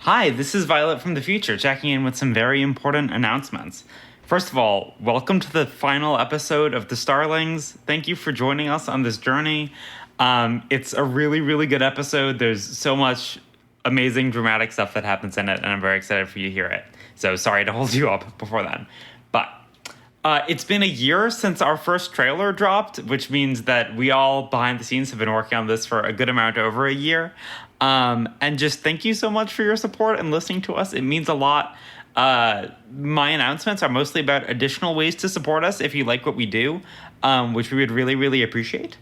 Hi, this is Violet from the future, checking in with some very important announcements. First of all, welcome to the final episode of the Starlings. Thank you for joining us on this journey. It's a really, really good episode. There's so much amazing dramatic stuff that happens in it, and I'm very excited for you to hear it. So sorry to hold you up before then. But it's been a year since our first trailer dropped, which means that we all behind the scenes have been working on this for a good amount over a year. And just thank you so much for your support and listening to us. It means a lot. My announcements are mostly about additional ways to support us if you like what we do, which we would really, really appreciate.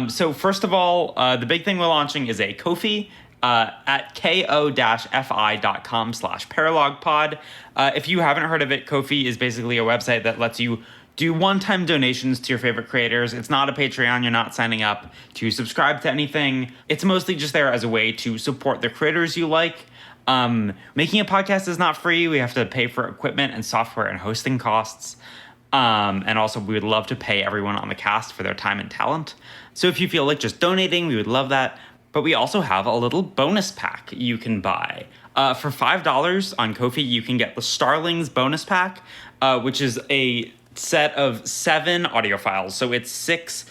So first of all, the big thing we're launching is a Ko-fi at ko-fi.com/paralogpod. If you haven't heard of it, Ko-fi is basically a website that lets you do one-time donations to your favorite creators. It's not a Patreon. You're not signing up to subscribe to anything. It's mostly just there as a way to support the creators you like. Making a podcast is not free. We have to pay for equipment and software and hosting costs. And also, we would love to pay everyone on the cast for their time and talent. So if you feel like just donating, we would love that. But we also have a little bonus pack you can buy. For $5 on Ko-fi, you can get the Starlings bonus pack, which is a set of 7 audio files. So it's 6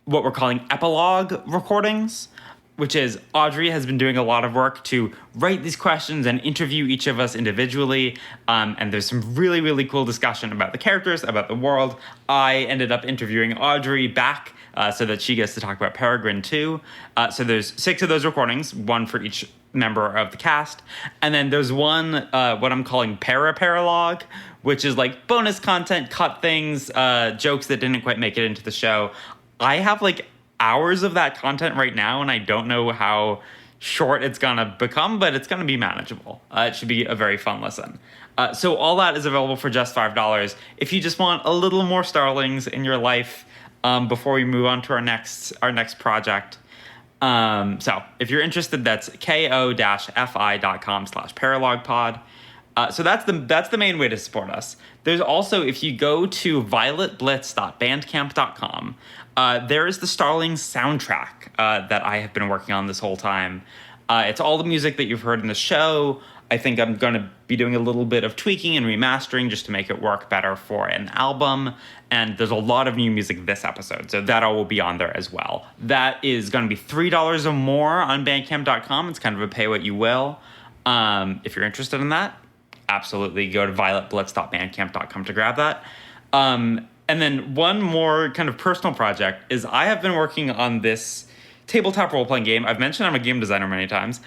what we're calling epilogue recordings, which is Audrey has been doing a lot of work to write these questions and interview each of us individually. And there's some really, really cool discussion about the characters, about the world. I ended up interviewing Audrey back so that she gets to talk about Peregrine too. So there's 6 of those recordings, 1 for each member of the cast. And then there's one, what I'm calling Paralogue, which is like bonus content, cut things, jokes that didn't quite make it into the show. I have like hours of that content right now, and I don't know how short it's gonna become, but it's gonna be manageable. It should be a very fun listen. So all that is available for just $5. If you just want a little more Starlings in your life before we move on to our next project. So if you're interested, that's ko-fi.com/paralogpod. So that's the main way to support us. There's also, if you go to violetblitz.bandcamp.com, there is the Starlings soundtrack that I have been working on this whole time. It's all the music that you've heard in the show. I think I'm going to be doing a little bit of tweaking and remastering just to make it work better for an album. And there's a lot of new music this episode, so that all will be on there as well. That is going to be $3 or more on bandcamp.com. It's kind of a pay what you will. If you're interested in that, absolutely go to violetblitz.bandcamp.com to grab that. And then one more kind of personal project is I have been working on this tabletop role-playing game. I've mentioned I'm a game designer many times,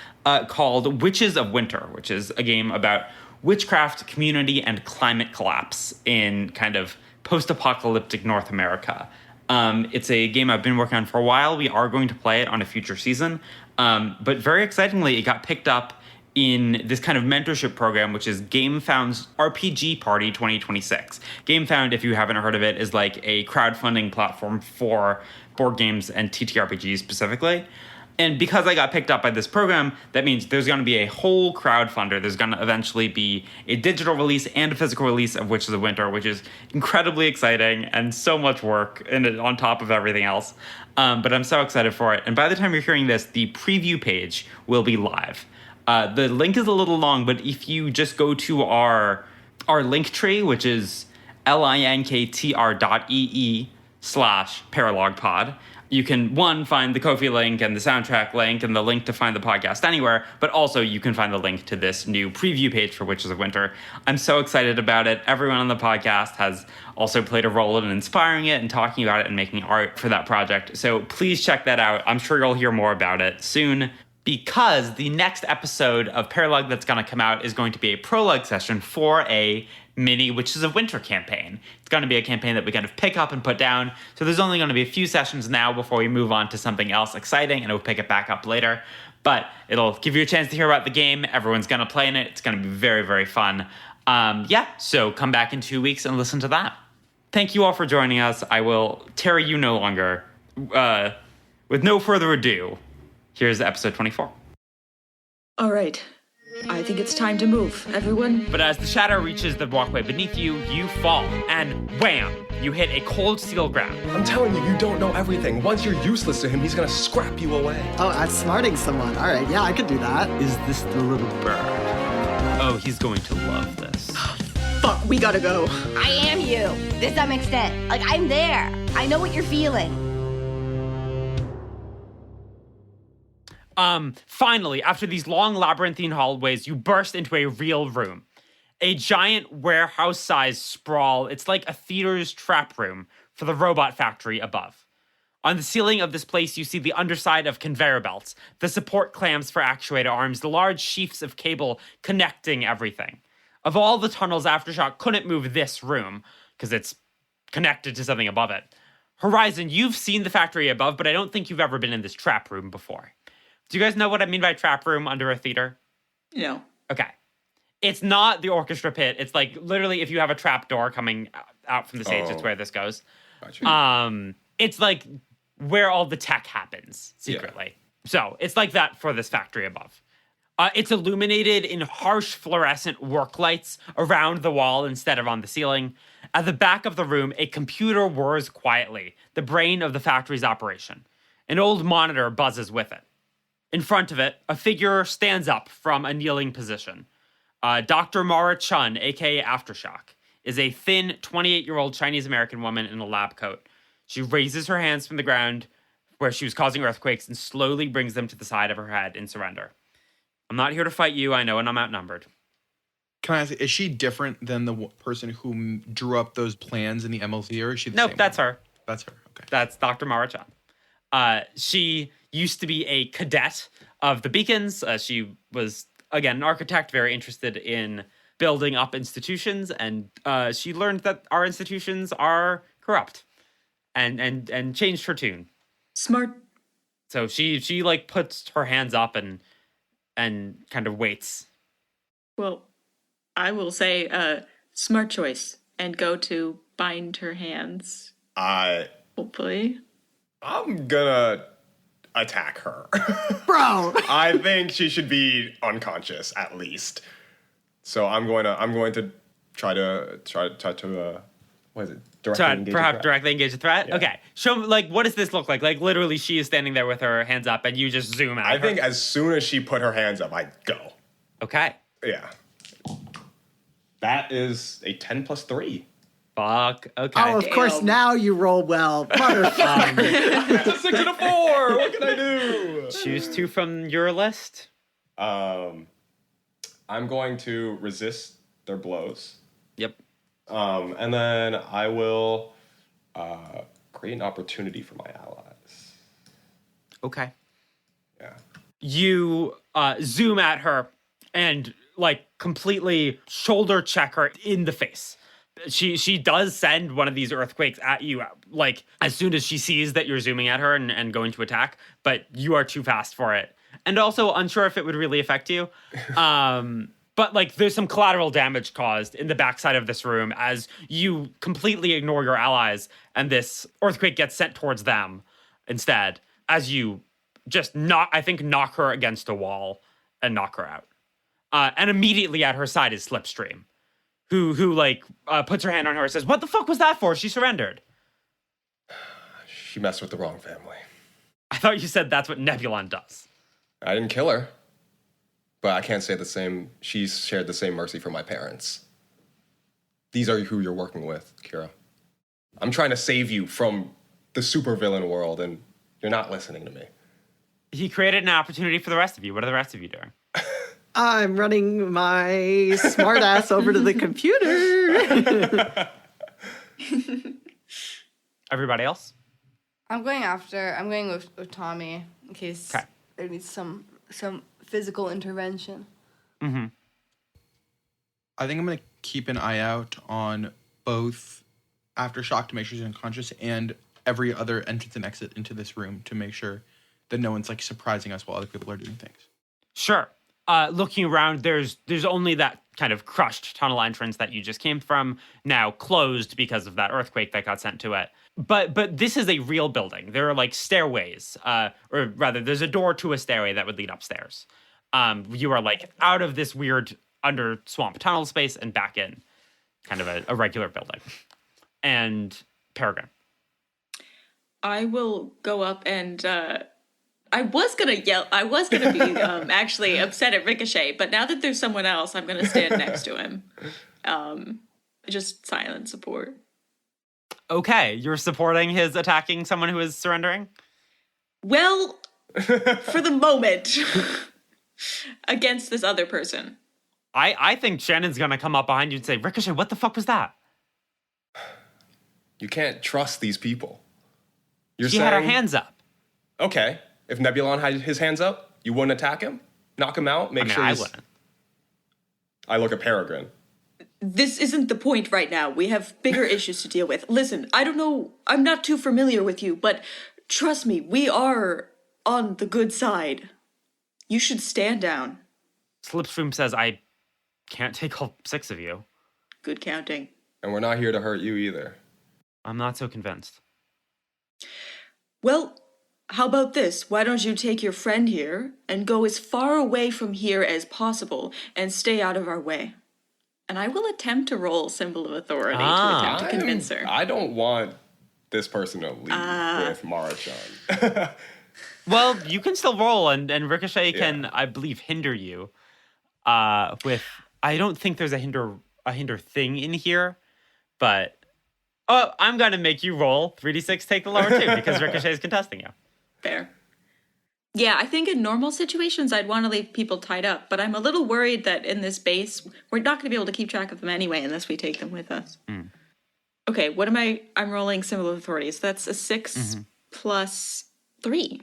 called Witches of Winter, which is a game about witchcraft, community, and climate collapse in kind of post-apocalyptic North America. It's a game I've been working on for a while. We are going to play it on a future season. But very excitingly, it got picked up in this kind of mentorship program, which is GameFound's RPG Party 2026. GameFound, if you haven't heard of it, is like a crowdfunding platform for board games and TTRPGs specifically. And because I got picked up by this program, that means there's going to be a whole crowdfunder. There's going to eventually be a digital release and a physical release of Witches of Winter, which is incredibly exciting and so much work and on top of everything else. But I'm so excited for it. And by the time you're hearing this, the preview page will be live. The link is a little long, but if you just go to our link tree, which is linktr.ee/paralogpod, you can, find the Ko-fi link and the soundtrack link and the link to find the podcast anywhere, but also you can find the link to this new preview page for Witches of Winter. I'm so excited about it. Everyone on the podcast has also played a role in inspiring it and talking about it and making art for that project. So please check that out. I'm sure you'll hear more about it soon, because the next episode of Paralogue that's going to come out is going to be a prologue session for a mini Witches of Winter campaign. It's going to be a campaign that we kind of pick up and put down. So there's only going to be a few sessions now before we move on to something else exciting, and we'll pick it back up later. But it'll give you a chance to hear about the game. Everyone's going to play in it. It's going to be very, very fun. So come back in 2 weeks and listen to that. Thank you all for joining us. I will tarry you no longer. With no further ado, here's episode 24. All right. I think it's time to move. Everyone? But as the shadow reaches the walkway beneath you, you fall, and wham! You hit a cold steel ground. I'm telling you, you don't know everything. Once you're useless to him, he's gonna scrap you away. Oh, outsmarting someone. All right, yeah, I could do that. Is this the little bird? Oh, he's going to love this. Fuck, we gotta go. I am you, to some extent. Like, I'm there. I know what you're feeling. Finally, after these long labyrinthine hallways, you burst into a real room. A giant warehouse-sized sprawl. It's like a theater's trap room for the robot factory above. On the ceiling of this place, you see the underside of conveyor belts, the support clamps for actuator arms, the large sheafs of cable connecting everything. Of all the tunnels, Aftershock couldn't move this room, because it's connected to something above it. Horizon, you've seen the factory above, but I don't think you've ever been in this trap room before. Do you guys know what I mean by trap room under a theater? No. Okay. It's not the orchestra pit. It's like literally if you have a trap door coming out from the stage, it's where this goes. Gotcha. It's like where all the tech happens secretly. Yeah. So it's like that for this factory above. It's illuminated in harsh fluorescent work lights around the wall instead of on the ceiling. At the back of the room, a computer whirs quietly, the brain of the factory's operation. An old monitor buzzes with it. In front of it, a figure stands up from a kneeling position. Dr. Mara Chun, aka Aftershock, is a thin 28-year-old Chinese-American woman in a lab coat. She raises her hands from the ground where she was causing earthquakes and slowly brings them to the side of her head in surrender. I'm not here to fight you, I know, and I'm outnumbered. Can I ask, is she different than the person who drew up those plans in the MLC, or is she the Nope, same that's one? her. That's her, okay. That's Dr. Mara Chun. She used to be a cadet of the Beacons. She was, again, an architect, very interested in building up institutions, and she learned that our institutions are corrupt, and changed her tune. Smart. So she like puts her hands up and kind of waits. Well, I will say, smart choice, and go to bind her hands. Hopefully. I'm gonna attack her. Bro! I think she should be unconscious at least. So I'm going to try to what is it? Directly engage the threat? Yeah. Okay. Show me, like, what does this look like? Like, literally, she is standing there with her hands up, and you just zoom out. I think as soon as she put her hands up, I go. Okay. Yeah. That is a 10 plus 3. Fuck. Okay. Oh, of course, now you roll well. Motherfucker. It's a 6 and a 4. What can I do? Choose two from your list. I'm going to resist their blows. Yep. And then I will create an opportunity for my allies. Okay. Yeah. You zoom at her and like completely shoulder check her in the face. She does send one of these earthquakes at you, like as soon as she sees that you're zooming at her and going to attack, but you are too fast for it. And also unsure if it would really affect you. But like there's some collateral damage caused in the backside of this room as you completely ignore your allies and this earthquake gets sent towards them instead as you just knock her against a wall and knock her out. And immediately at her side is Slipstream, who puts her hand on her and says, "What the fuck was that for? She surrendered." She messed with the wrong family. I thought you said that's what Nebulon does. I didn't kill her. But I can't say the same. She's shared the same mercy for my parents. These are who you're working with, Kira. I'm trying to save you from the supervillain world, and you're not listening to me. He created an opportunity for the rest of you. What are the rest of you doing? I'm running my smartass over to the computer. Everybody else? I'm going with Tommy in case there needs some physical intervention. Mm-hmm. I think I'm going to keep an eye out on both Aftershock to make sure she's unconscious and every other entrance and exit into this room to make sure that no one's like surprising us while other people are doing things. Sure. Looking around, there's only that kind of crushed tunnel entrance that you just came from, now closed because of that earthquake that got sent to it. But this is a real building. There are like stairways, or rather, there's a door to a stairway that would lead upstairs. You are like out of this weird under swamp tunnel space and back in kind of a regular building. And Peregrine. I will go up and I was gonna yell. I was gonna be actually upset at Ricochet, but now that there's someone else, I'm gonna stand next to him. Just silent support. Okay, you're supporting his attacking someone who is surrendering? Well, for the moment, against this other person. I think Shannon's gonna come up behind you and say, Ricochet, what the fuck was that? You can't trust these people. She had her hands up. Okay. If Nebulon had his hands up, you wouldn't attack him? Knock him out? I wouldn't. I look at Peregrine. This isn't the point right now. We have bigger issues to deal with. Listen, I don't know. I'm not too familiar with you, but trust me, we are on the good side. You should stand down. Slipstream says, I can't take all 6 of you. Good counting. And we're not here to hurt you either. I'm not so convinced. Well, how about this? Why don't you take your friend here and go as far away from here as possible and stay out of our way? And I will attempt to roll Symbol of Authority to attempt to convince her. I don't want this person to leave with Marachan. Well, you can still roll, and Ricochet can, I believe, hinder you. With I don't think there's a hinder thing in here, but I'm gonna make you roll 3d6, take the lower 2 because Ricochet is contesting you. Fair. Yeah, I think in normal situations I'd want to leave people tied up, but I'm a little worried that in this base we're not going to be able to keep track of them anyway unless we take them with us. Okay, what am I'm rolling Symbol of Authority, so that's a 6 plus 3,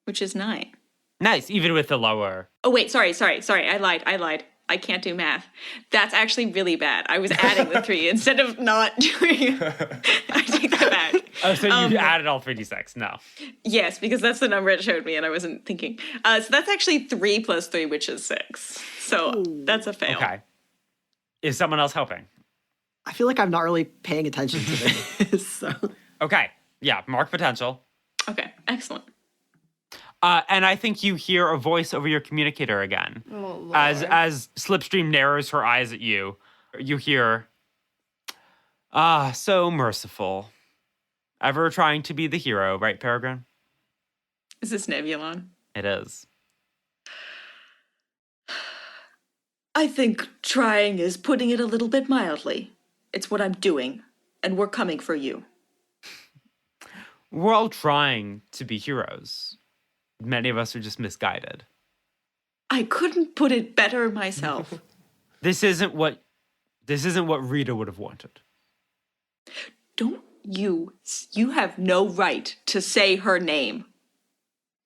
which is 9. Nice, even with the lower. Oh wait, sorry, I lied. I can't do math. That's actually really bad. I was adding the 3 instead of not doing I take that back. Oh, so you added all 3d6? No. Yes, because that's the number it showed me and I wasn't thinking. So that's actually 3 plus 3, which is 6. So that's a fail. Okay. Is someone else helping? I feel like I'm not really paying attention to this. So. Okay. Yeah, mark potential. Okay, excellent. And I think you hear a voice over your communicator again. Oh, Lord. As Slipstream narrows her eyes at you, you hear, so merciful. Ever trying to be the hero, right, Peregrine? Is this Nebulon? It is. I think trying is putting it a little bit mildly. It's what I'm doing, and we're coming for you. We're all trying to be heroes. Many of us are just misguided. I couldn't put it better myself. This isn't what Rita would have wanted. Don't you have no right to say her name.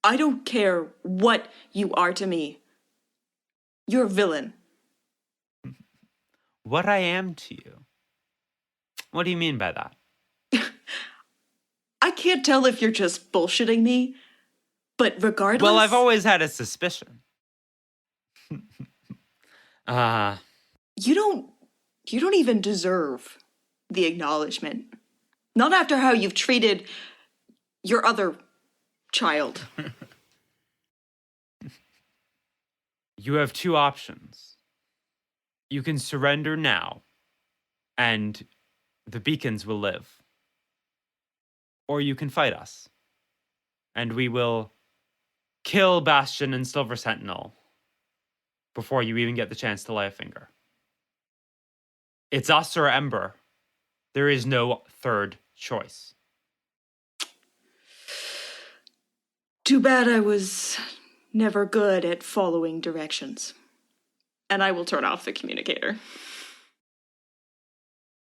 I don't care what you are to me. You're a villain. What I am to you? What do you mean by that? I can't tell if you're just bullshitting me, but regardless... Well, I've always had a suspicion. You don't even deserve the acknowledgement. Not after how you've treated your other child. You have 2 options. You can surrender now, and the beacons will live. Or you can fight us, and we will kill Bastion and Silver Sentinel before you even get the chance to lay a finger. It's us or Ember. There is no third choice. Too bad I was never good at following directions. And I will turn off the communicator.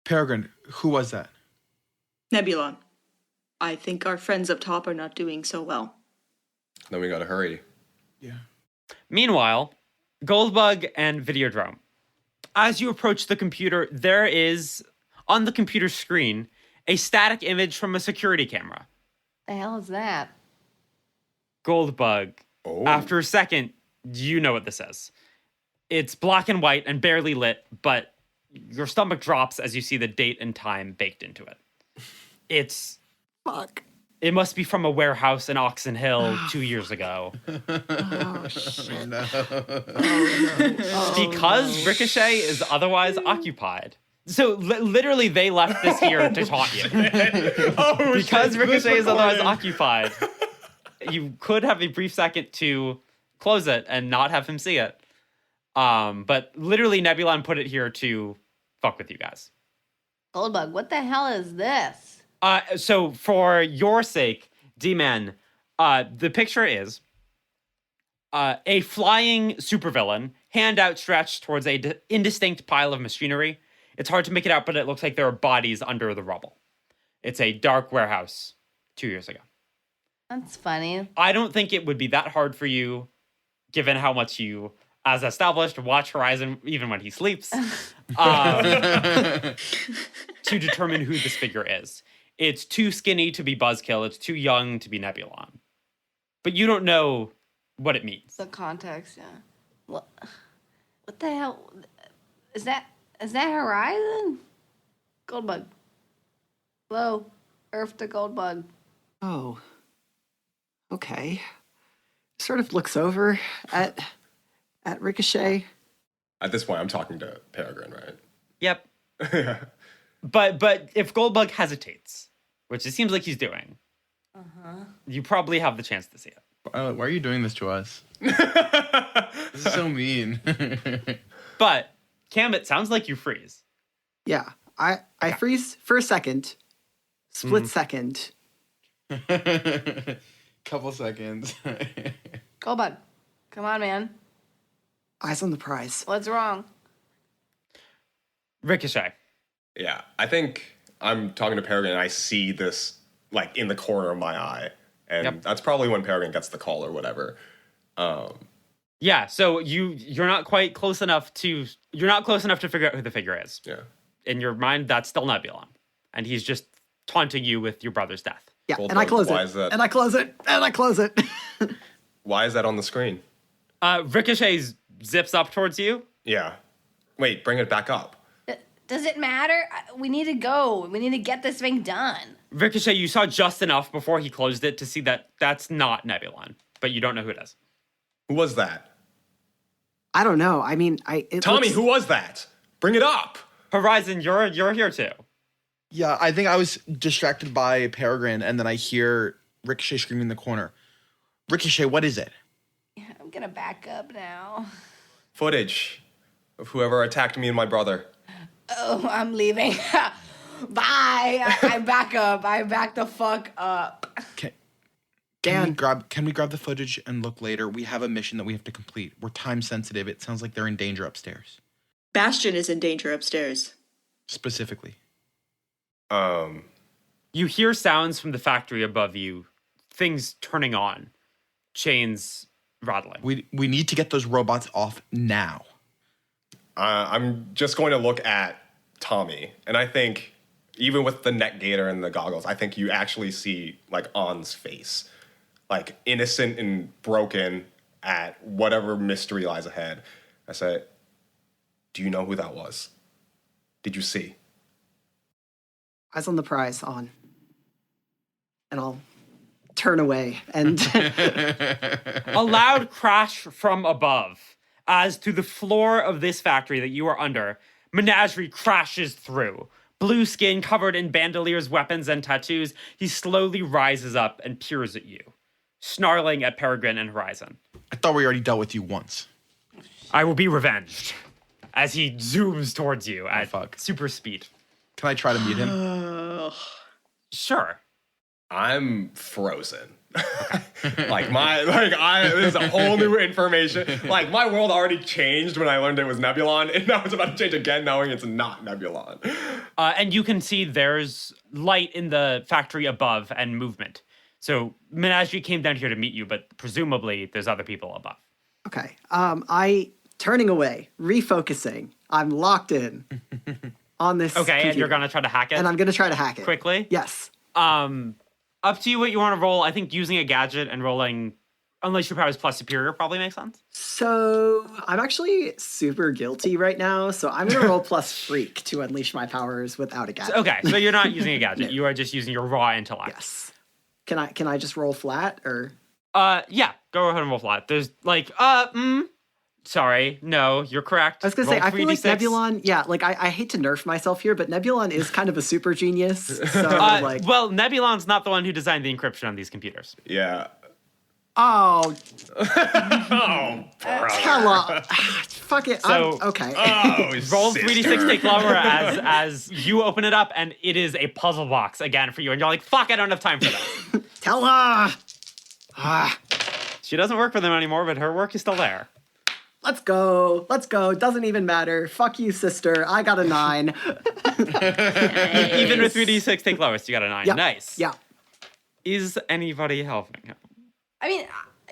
Peregrine, who was that? Nebulon. I think our friends up top are not doing so well. Then we gotta hurry. Yeah. Meanwhile, Goldbug and Videodrome. As you approach the computer, there is, on the computer screen, a static image from a security camera. The hell is that? Goldbug. Oh. After a second, you know what this is. It's black and white and barely lit, but your stomach drops as you see the date and time baked into it. It's Fuck. It must be from a warehouse in Oxon Hill 2 years ago. Oh, shit. No. Because Ricochet is otherwise occupied. So literally they left this here to taunt you. Because Ricochet is otherwise occupied. You could have a brief second to close it and not have him see it. But literally Nebulon put it here to fuck with you guys. Goldbug, what the hell is this? So for your sake, D-Man, the picture is a flying supervillain, hand outstretched towards a indistinct pile of machinery. It's hard to make it out, but it looks like there are bodies under the rubble. It's a dark warehouse 2 years ago. That's funny. I don't think it would be that hard for you, given how much you, as established, watch Horizon even when he sleeps, to determine who this figure is. It's too skinny to be Buzzkill. It's too young to be Nebulon. But you don't know what it means. The context, yeah. What the hell? Is that Horizon? Goldbug. Hello. Earth to Goldbug. Oh. Okay. Sort of looks over at Ricochet. At this point, I'm talking to Peregrine, right? Yep. But if Goldbug hesitates, which it seems like he's doing, you probably have the chance to see it. Why are you doing this to us? This is so mean. But, Cam, it sounds like you freeze. Yeah. I freeze for a second. Split second. Couple seconds. Goldbug. Come on, man. Eyes on the prize. What's wrong? Ricochet. Yeah, I think I'm talking to Peregrine and I see this like in the corner of my eye. And that's probably when Peregrine gets the call or whatever. Yeah, so you're not quite close enough to figure out who the figure is. Yeah. In your mind, that's still Nebulon. And he's just taunting you with your brother's death. Yeah, Goldbug, and I close why it. is that? And I close it. And I close it. Why is that on the screen? Ricochet zips up towards you. Yeah. Wait, bring it back up. Does it matter? We need to go. We need to get this thing done. Ricochet, you saw just enough before he closed it to see that that's not Nebulon, but you don't know who it is. Who was that? I don't know. I mean, Tommy, who was that? Bring it up. Horizon, you're here too. Yeah, I think I was distracted by Peregrine, and then I hear Ricochet screaming in the corner. Ricochet, what is it? I'm gonna back up now. Footage of whoever attacked me and my brother. Oh, I'm leaving. Bye. I back up. I back the fuck up. Dan. Can we grab the footage and look later? We have a mission that we have to complete. We're time sensitive. It sounds like they're in danger upstairs. Bastion is in danger upstairs. Specifically. You hear sounds from the factory above you, things turning on, chains rattling. We need to get those robots off now. I'm just going to look at Tommy, and I think even with the neck gaiter and the goggles, I think you actually see like On's face, like innocent and broken at whatever mystery lies ahead. I said, "Do you know who that was? Did you see?" Eyes on the prize, on. And I'll turn away and A loud crash from above. As to the floor of this factory that you are under, Menagerie crashes through. Blue skin covered in bandoliers, weapons, and tattoos, he slowly rises up and peers at you, snarling at Peregrine and Horizon. I thought we already dealt with you once. I will be revenged. As he zooms towards you at super speed. Can I try to meet him? Sure. I'm frozen. This is a whole new information. Like, my world already changed when I learned it was Nebulon, and now it's about to change again knowing it's not Nebulon. And you can see there's light in the factory above and movement. So Menagerie came down here to meet you, but presumably there's other people above. Okay. I turning away, refocusing. I'm locked in on this. Okay, computer. and you're gonna try to hack it? And I'm gonna try to hack it. Quickly? Yes. Up to you what you want to roll. I think using a gadget and rolling Unleash Your Powers plus Superior probably makes sense. So I'm actually super guilty right now, so I'm gonna roll plus Freak to unleash my powers without a gadget. Okay, so you're not using a gadget. You are just using your raw intellect. Yes. Can I just roll flat or? Yeah, go ahead and roll flat. There's like, sorry, no, you're correct. I was gonna say, I feel like Nebulon, I hate to nerf myself here, but Nebulon is kind of a super genius. So well, Nebulon's not the one who designed the encryption on these computers. Yeah. Oh, Oh, Tella. Fuck it. So- okay. Oh, Roll sister. 3d6 take lower as you open it up, and it is a puzzle box again for you, and you're like, fuck, I don't have time for that. Tella. She doesn't work for them anymore, but her work is still there. Let's go. Doesn't even matter. Fuck you, sister. I got a 9. Even with 3d6 take lowest, you got a 9. Yeah. Nice. Yeah. Is anybody helping him? I mean,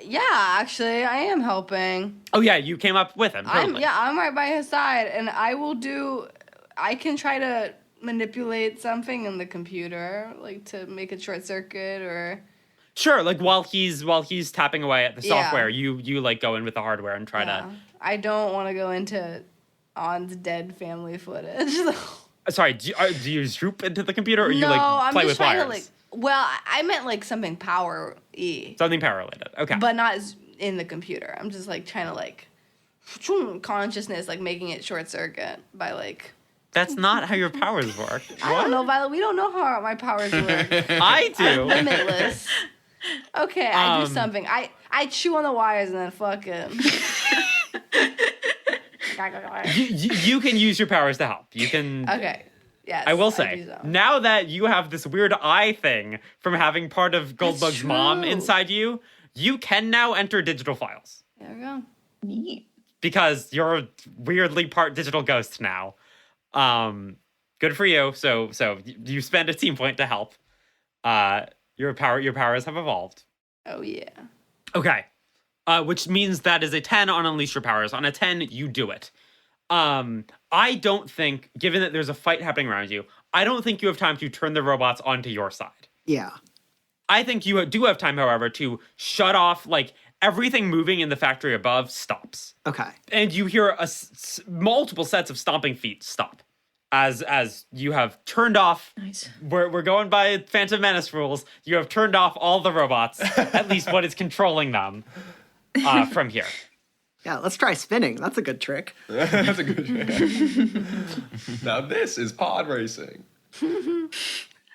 yeah, actually, I am helping. Oh yeah, you came up with him. Totally. I'm right by his side, and I can try to manipulate something in the computer, like to make a short circuit or. Sure, like while he's tapping away at the Yeah. software, you like go in with the hardware and try to. I don't want to go into On's dead family footage. Sorry, do you swoop into the computer or you No, like I'm play just with trying wires? to well, I meant like something power-y, Something power related. Okay. but not in the computer. I'm just like trying to like consciousness, like making it short circuit by like. That's not how your powers work. I don't know, Violet. We don't know how my powers work. I do. Limitless. Okay, I do Um, something. I chew on the wires and then fucking. You can use your powers to help. You can. Okay. Yes. I will do say, so. now that you have this weird eye thing from having part of Goldbug's mom true. inside you, you can now enter digital files. There we go. Neat. Because you're a weirdly part digital ghost now. Good for you. So you spend a team point to help. Your powers have evolved. Oh yeah. Okay. Which means that is a 10 on Unleash Your Powers. On a 10, you do it. I don't think, given that there's a fight happening around you, I don't think you have time to turn the robots onto your side. Yeah. I think you do have time, however, to shut off, like, everything moving in the factory above stops. Okay. And you hear multiple sets of stomping feet stop. As you have turned off, Nice. we're going by Phantom Menace rules, you have turned off all the robots, at least what is controlling them, from here. Yeah, let's try spinning. That's a good trick. That's a good trick. Now this is pod racing.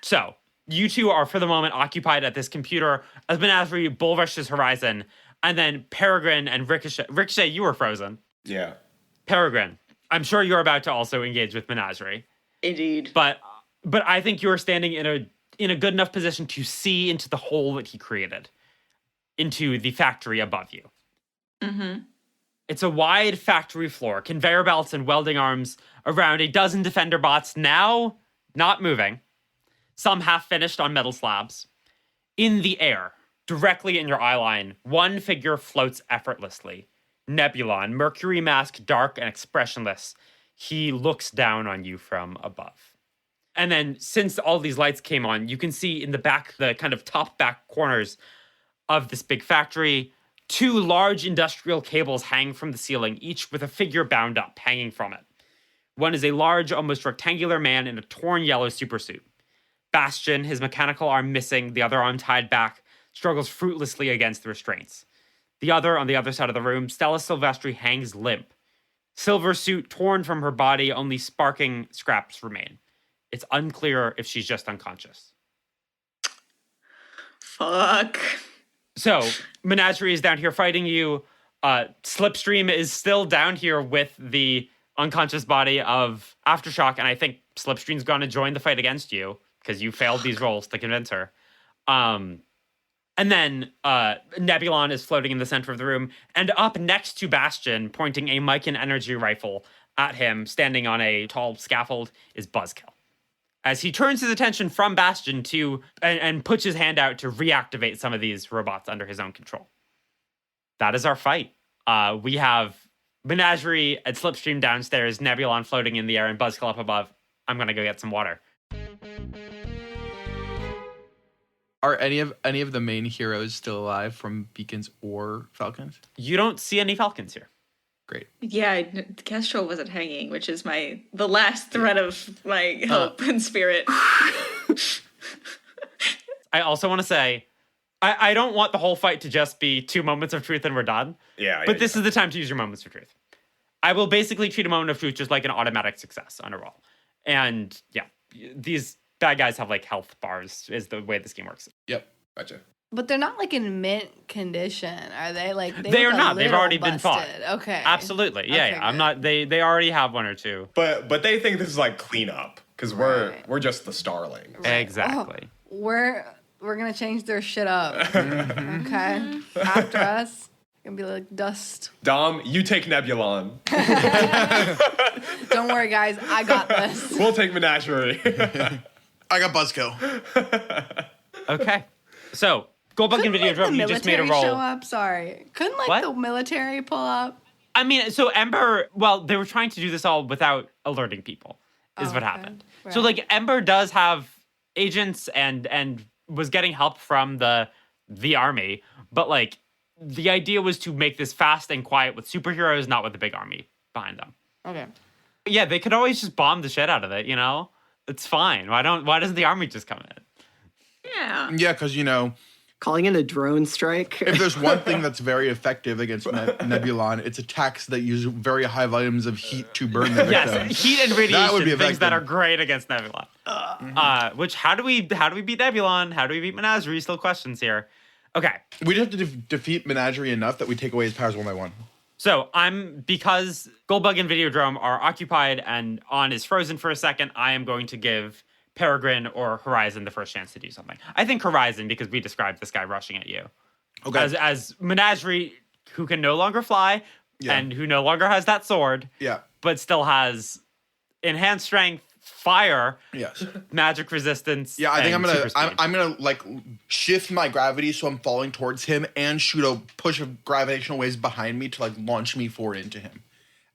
So, you two are for the moment occupied at this computer as Menagerie bull rushes Horizon, and then Peregrine and Ricochet. Ricochet, you were frozen. Yeah. Peregrine, I'm sure you're about to also engage with Menagerie, Indeed. but I think you are standing in a good enough position to see into the hole that he created, into the factory above you. Mm-hmm. It's a wide factory floor, conveyor belts and welding arms around a dozen defender bots now not moving, some half finished on metal slabs. In the air, directly in your eye line, one figure floats effortlessly. Nebulon, Mercury mask, dark and expressionless. He looks down on you from above. And then, since all these lights came on, you can see in the back, the kind of top back corners of this big factory, two large industrial cables hang from the ceiling, each with a figure bound up, hanging from it. One is a large, almost rectangular man in a torn yellow supersuit. Bastion, his mechanical arm missing, the other arm tied back, struggles fruitlessly against the restraints. The other, on the other side of the room, Stella Silvestri hangs limp. Silver suit torn from her body, only sparking scraps remain. It's unclear if she's just unconscious. Fuck. So, Menagerie is down here fighting you. Slipstream is still down here with the unconscious body of Aftershock, and I think Slipstream's going to join the fight against you because you failed these rolls to convince her. And then Nebulon is floating in the center of the room, and up next to Bastion, pointing a mic and energy rifle at him, standing on a tall scaffold, is Buzzkill. As he turns his attention from Bastion to and puts his hand out to reactivate some of these robots under his own control. That is our fight. We have Menagerie and Slipstream downstairs, Nebulon floating in the air, and Buzzkill up above. I'm gonna go get some water. Are any of the main heroes still alive from Beacons or Falcons? You don't see any Falcons here. Great. Yeah, Kestrel wasn't hanging, which is the last thread of my hope and spirit. I also want to say I don't want the whole fight to just be 2 moments of truth and we're done. But this is the time to use your moments of truth. I will basically treat a moment of truth just like an automatic success on a roll. And yeah, these bad guys have like health bars is the way this game works. Yep. Gotcha. But they're not like in mint condition, are they? Like they are look a not. They've little already been fought. busted. Okay. Absolutely. Yeah. Okay, yeah. I'm good. not. They already have 1 or 2. But they think this is like cleanup because we're just the Starlings. Exactly. Oh, we're gonna change their shit up. Okay. After us, gonna be like dust. Dom, you take Nebulon. Don't worry, guys. I got this. We'll take Menagerie. I got Buzzkill. Okay. So Goldbug and Videodrome, you just made a roll. Show up? Sorry. Couldn't What? the military pull up? I mean, so Ember, well, they were trying to do this all without alerting people, is what Okay. happened. Right. So, like, Ember does have agents and was getting help from the army, but, like, the idea was to make this fast and quiet with superheroes, not with a big army behind them. Okay. Yeah, they could always just bomb the shit out of it, you know? It's fine. Why doesn't the army just come in? Yeah. Yeah, because, Calling in a drone strike. if there's one thing that's very effective against Nebulon, it's attacks that use very high volumes of heat to burn the victims. Yes, heat and radiation, That would be things that effective. are great against Nebulon. Which, how do we beat Nebulon? How do we beat Menagerie? Still questions here. Okay, We just have to defeat Menagerie enough that we take away his powers one by one. so because Goldbug and Videodrome are occupied and On is frozen for a second, I am going to give Peregrine or Horizon the first chance to do something. I think Horizon, because we described this guy rushing at you. Okay. As Menagerie, who can no longer fly Yeah. and who no longer has that sword, Yeah. but still has enhanced strength, fire, Yes. magic resistance. Yeah, I think and super speed. I'm gonna like shift my gravity so I'm falling towards him and shoot a push of gravitational waves behind me to like launch me forward into him.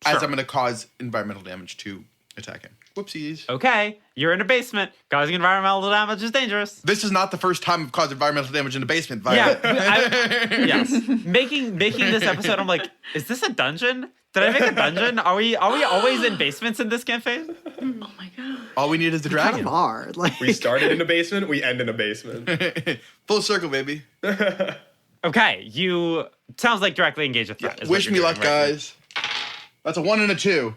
As Sure. I'm gonna cause environmental damage to attack him. Whoopsies. Okay, you're in a basement. Causing environmental damage is dangerous. This is not the first time I've caused environmental damage in a basement. Yeah, Violet. yes. Making this episode, I'm like, is this a dungeon? Did I make a dungeon? Are we always in basements in this campaign? Oh my god. All we need is the Kind dragon. of are. Like, We started in a basement, we end in a basement. Full circle, baby. Okay, you sounds like directly engage a threat. is what Wish you're me doing luck, right now. guys. That's a 1 and a 2.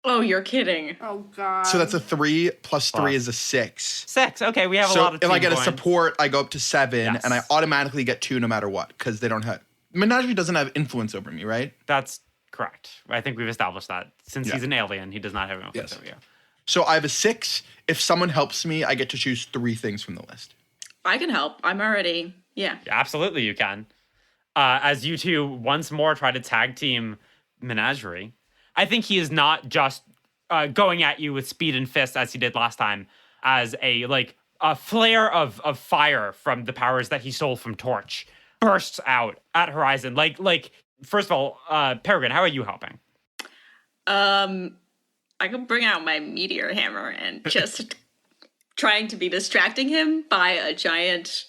Oh, you're kidding. Oh god. So that's a 3 plus 3 Plus. is a 6. 6. Okay, we have a So lot of. if I team get a points. support, I go up to 7, Yes. and I automatically get 2 no matter what, because they don't have... Menagerie doesn't have influence over me, right? That's correct. I think we've established that. Since Yeah. he's an alien, he does not have influence Yes. over you. So I have a 6. If someone helps me, I get to choose 3 things from the list. I can help. I'm already. Yeah. Absolutely, you can. As you two once more try to tag team Menagerie, I think he is not just going at you with speed and fists as he did last time, as a flare of fire from the powers that he stole from Torch bursts out at Horizon. Like first of all, Peregrine, how are you helping? I can bring out my meteor hammer and just trying to be distracting him by a giant,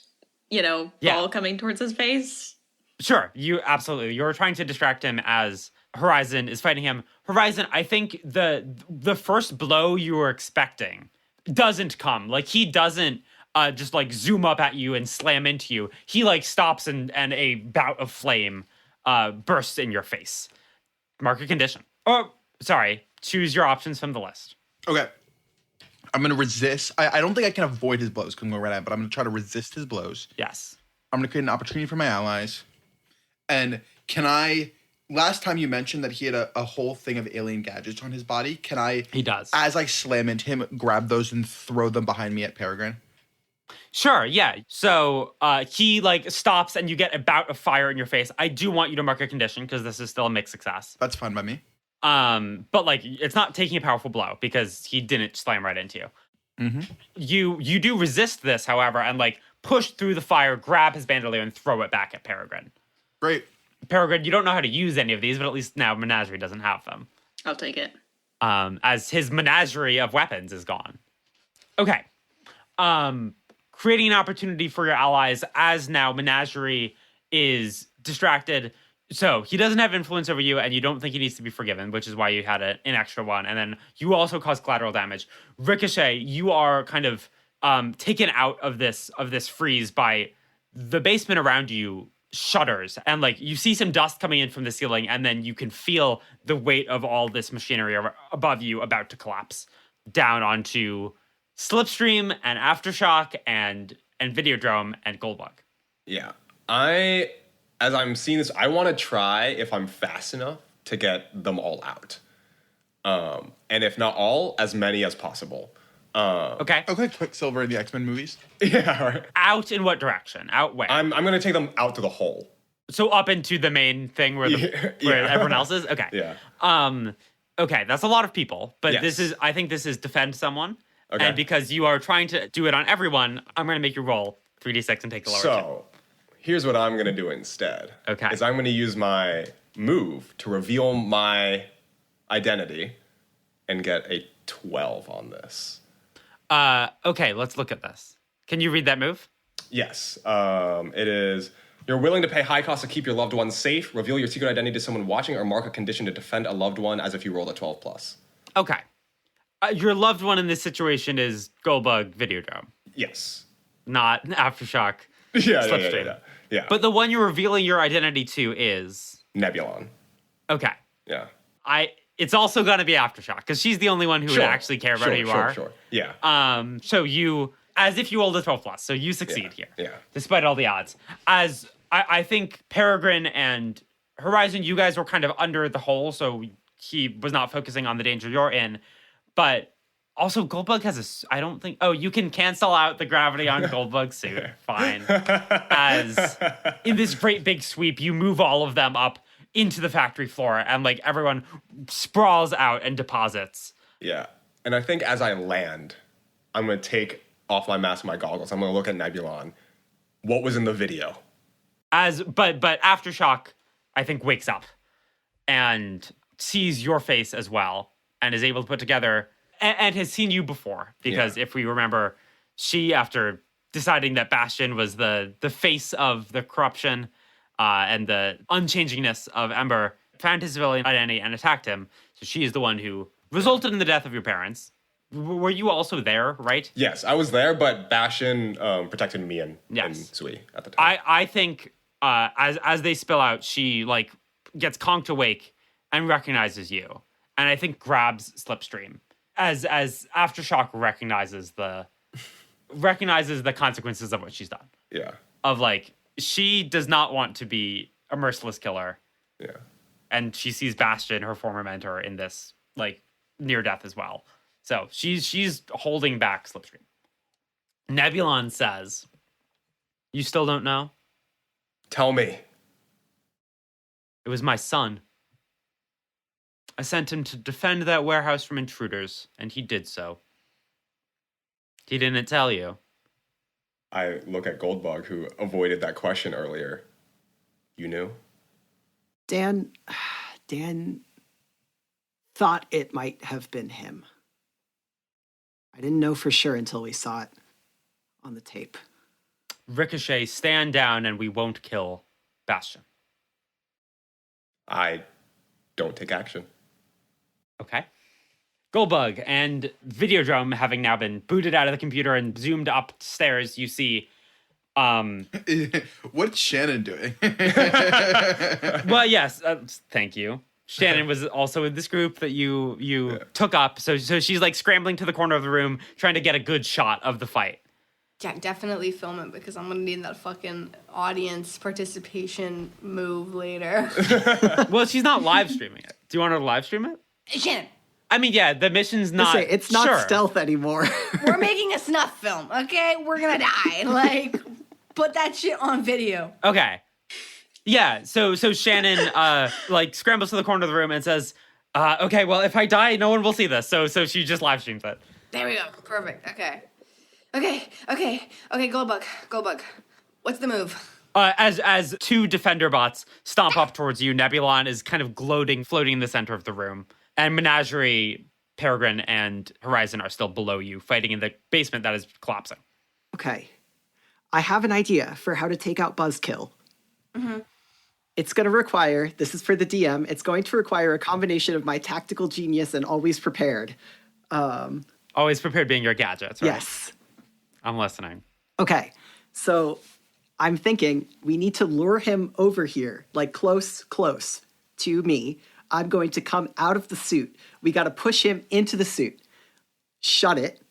Yeah. ball coming towards his face. Sure, you're trying to distract him as Horizon is fighting him. Horizon, I think the first blow you were expecting doesn't come. Like, he doesn't just zoom up at you and slam into you. He stops and a bout of flame bursts in your face. Mark a condition. Oh, sorry. Choose your options from the list. Okay. I'm going to resist. I don't think I can avoid his blows because I'm going right at him, but I'm going to try to resist his blows. Yes. I'm going to create an opportunity for my allies. And can I... Last time you mentioned that he had a whole thing of alien gadgets on his body. Can I... He does. As I slam into him, grab those and throw them behind me at Peregrine? Sure, yeah. So he stops and you get a bout of fire in your face. I do want you to mark a condition because this is still a mixed success. That's fine by me. But it's not taking a powerful blow because he didn't slam right into you. Mm-hmm. You do resist this, however, and push through the fire, grab his bandolier, and throw it back at Peregrine. Great. Peregrine, you don't know how to use any of these, but at least now Menagerie doesn't have them. I'll take it. As his menagerie of weapons is gone. Okay. Creating an opportunity for your allies as now Menagerie is distracted. So he doesn't have influence over you, and you don't think he needs to be forgiven, which is why you had an extra one. And then you also cause collateral damage. Ricochet, you are kind of taken out of this freeze by the basement around you shudders, and like you see some dust coming in from the ceiling, and then you can feel the weight of all this machinery above you about to collapse down onto Slipstream and Aftershock and Videodrome and Goldbug. Yeah. As I'm seeing this, I want to try if I'm fast enough to get them all out. And if not all, as many as possible. Okay. Okay, Quicksilver in the X-Men movies. Yeah, right. Out in what direction? Out where? I'm going to take them out to the hole. So up into the main thing where where everyone else is? Okay. Yeah. Okay, that's a lot of people, but Yes. I think this is defend someone. Okay. And because you are trying to do it on everyone, I'm going to make you roll 3d6 and take the lower two. So, here's what I'm going to do instead. Okay. Is I'm going to use my move to reveal my identity and get a 12 on this. Okay, let's look at this. Can you read that move? Yes. It is, you're willing to pay high cost to keep your loved one safe, reveal your secret identity to someone watching, or mark a condition to defend a loved one as if you rolled a 12 plus. Okay. Your loved one in this situation is Goldbug Videodrome, Yes. not Aftershock. Yeah. But the one you're revealing your identity to is Nebulon. okay. Yeah. It's also gonna be Aftershock because she's the only one who would actually care about who you are. Sure. Yeah. So you, as if you rolled a 12 plus, so you succeed here. Yeah. Despite all the odds. As I think Peregrine and Horizon, you guys were kind of under the hole, so he was not focusing on the danger you're in. But also, Goldbug has I don't think... Oh, you can cancel out the gravity on Goldbug's suit. Fine. As in this great big sweep, you move all of them up into the factory floor, and like everyone sprawls out and deposits. Yeah. And I think as I land, I'm going to take off my mask and my goggles. I'm going to look at Nebulon. What was in the video? But Aftershock, I think, wakes up and sees your face as well and is able to put together and has seen you before. Because if we remember, she, after deciding that Bastion was the face of the corruption and the unchangingness of Ember, found his civilian identity and attacked him. So she is the one who resulted in the death of your parents. Were you also there, right? Yes, I was there, but Bastion protected me and Sui at the time. I think as they spill out, she like gets conked awake and recognizes you, and I think grabs Slipstream as Aftershock recognizes the consequences of what she's done. Yeah. Of like, she does not want to be a merciless killer. Yeah. And she sees Bastion, her former mentor, in this like near death as well. So she's holding back Slipstream. Nebulon says, "You still don't know? Tell me." It was my son. I sent him to defend that warehouse from intruders, and he did so. He didn't tell you." I look at Goldbug, who avoided that question earlier. You knew? Dan thought it might have been him. I didn't know for sure until we saw it on the tape. Ricochet, stand down and we won't kill Bastion. I don't take action. Okay. Goldbug and Videodrome having now been booted out of the computer and zoomed upstairs, you see... What's Shannon doing? Well, yes, thank you. Shannon was also in this group that you took up, so she's like scrambling to the corner of the room, trying to get a good shot of the fight. Yeah, definitely film it because I'm gonna need that fucking audience participation move later. Well, she's not live streaming it. Do you want her to live stream it? Shannon, I mean, yeah, the mission's not. It's not sure. stealth anymore. we're making a snuff film, okay? We're gonna die. Like, put that shit on video. Okay. Yeah, so Shannon like scrambles to the corner of the room and says, okay, well, if I die, no one will see this. So she just live streams it. There we go. Perfect. Okay, Goldbug. What's the move? As two defender bots stomp up towards you, Nebulon is kind of floating in the center of the room. And Menagerie, Peregrine, and Horizon are still below you, fighting in the basement that is collapsing. Okay. I have an idea for how to take out Buzzkill. Mm-hmm. It's going to require, this is for the DM, it's going to require a combination of my tactical genius and always prepared. Always prepared being your gadgets, right? Yes. I'm listening. Okay, so I'm thinking we need to lure him over here, like close to me. I'm going to come out of the suit. We got to push him into the suit, shut it,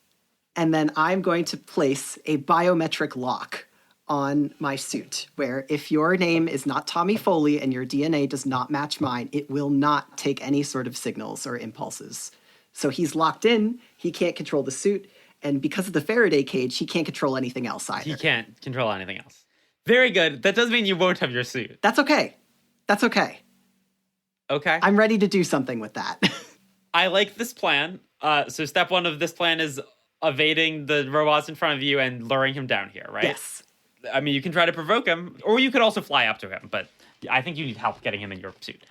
and then I'm going to place a biometric lock on my suit, where if your name is not Tommy Foley and your DNA does not match mine, it will not take any sort of signals or impulses. So he's locked in, he can't control the suit, and because of the Faraday cage, he can't control anything else either. He can't control anything else. Very good. That does mean you won't have your suit. That's okay. That's okay. Okay. I'm ready to do something with that. I like this plan. So step 1 of this plan is evading the robots in front of you and luring him down here, right? Yes. I mean, you can try to provoke him, or you could also fly up to him, but I think you need help getting him in your suit.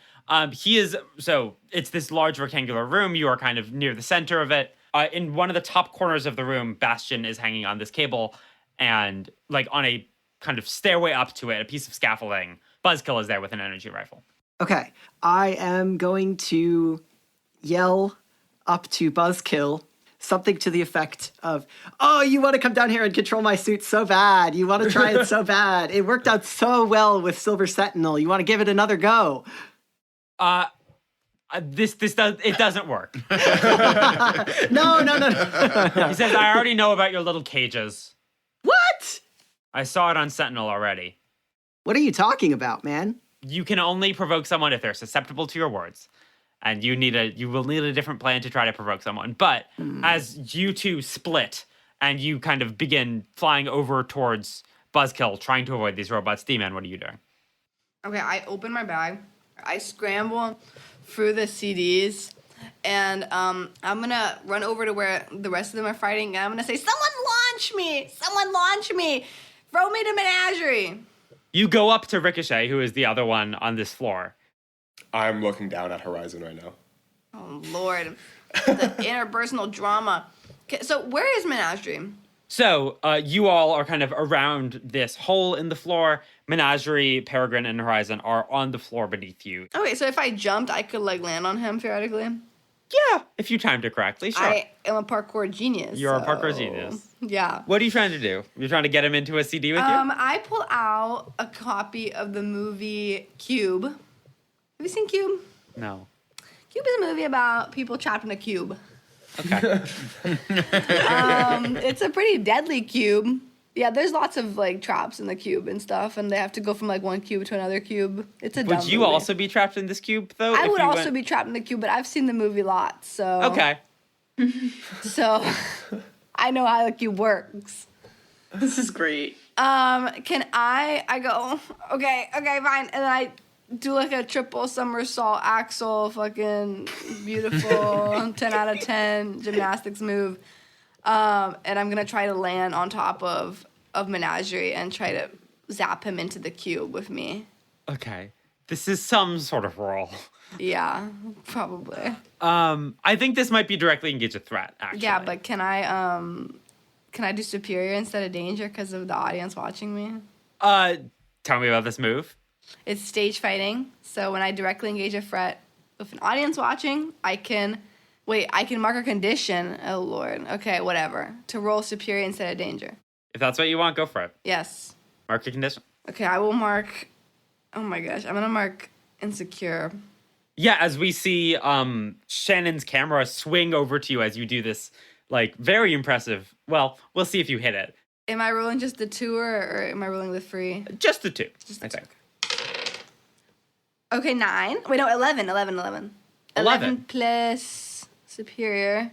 So it's this large rectangular room. You are kind of near the center of it. In one of the top corners of the room, Bastion is hanging on this cable, and like on a kind of stairway up to it, a piece of scaffolding, Buzzkill is there with an energy rifle. Okay. I am going to yell up to Buzzkill something to the effect of, oh, you want to come down here and control my suit so bad. You want to try it so bad. It worked out so well with Silver Sentinel. You want to give it another go. This doesn't work. No. He says, I already know about your little cages. What? I saw it on Sentinel already. What are you talking about, man? You can only provoke someone if they're susceptible to your words. And you will need a different plan to try to provoke someone. But as you two split and you kind of begin flying over towards Buzzkill, trying to avoid these robots, D-Man, what are you doing? Okay, I open my bag. I scramble through the CDs. And I'm going to run over to where the rest of them are fighting. And I'm going to say, someone launch me! Someone launch me! Throw me to Menagerie! You go up to Ricochet, who is the other one on this floor. I'm looking down at Horizon right now. Oh, Lord. The interpersonal drama. Okay, so where is Menagerie? So you all are kind of around this hole in the floor. Menagerie, Peregrine, and Horizon are on the floor beneath you. Okay, so if I jumped, I could, like, land on him, theoretically? Yeah, if you timed it correctly, sure. I am a parkour genius. You're a parkour genius. Yeah. What are you trying to do? You're trying to get him into a CD with you? I pull out a copy of the movie Cube. Have you seen Cube? No. Cube is a movie about people trapped in a cube. Okay. It's a pretty deadly cube. Yeah, there's lots of like traps in the cube and stuff, and they have to go from like one cube to another cube. It's a dumb Would you movie. also be trapped in this cube, though? I would also be trapped in the cube, but I've seen the movie lots, so... Okay. So, I know how the cube works. This is great. Can I go, okay, fine, and then I do like a triple somersault axle, fucking beautiful 10 out of 10 gymnastics move. And I'm gonna try to land on top of Menagerie and try to zap him into the cube with me. Okay. This is some sort of roll. Yeah, probably. I think this might be directly engage a threat, actually. Yeah, but can I do superior instead of danger because of the audience watching me? Tell me about this move. It's stage fighting, so when I directly engage a threat with an audience watching, I can mark a condition. Oh, Lord. Okay, whatever. To roll superior instead of danger. If that's what you want, go for it. Yes. Mark your condition. Okay, I will mark... Oh, my gosh. I'm going to mark insecure. Yeah, as we see Shannon's camera swing over to you as you do this, like, very impressive... Well, we'll see if you hit it. Am I rolling just the 2 or am I rolling the 3? Just the 2, Just the I think. Okay, 9. Wait, no, 11. 11 plus superior.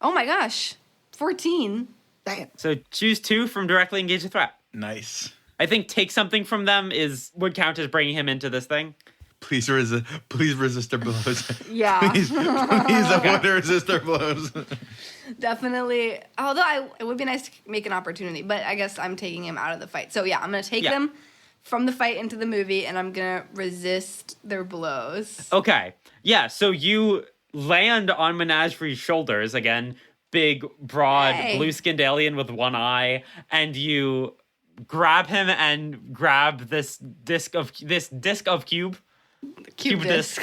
Oh my gosh. 14. Damn. So choose 2 from directly engage a threat. Nice. I think take something from them would count as bringing him into this thing. Please resist their blows. Yeah. please avoid their resist their blows. Definitely. Although it would be nice to make an opportunity, but I guess I'm taking him out of the fight. So yeah, I'm going to take them from the fight into the movie, and I'm going to resist their blows. Okay. Yeah, so you land on Menagerie's shoulders, again, big, broad, blue-skinned alien with one eye, and you grab him and grab this disc of cube. Cube disc.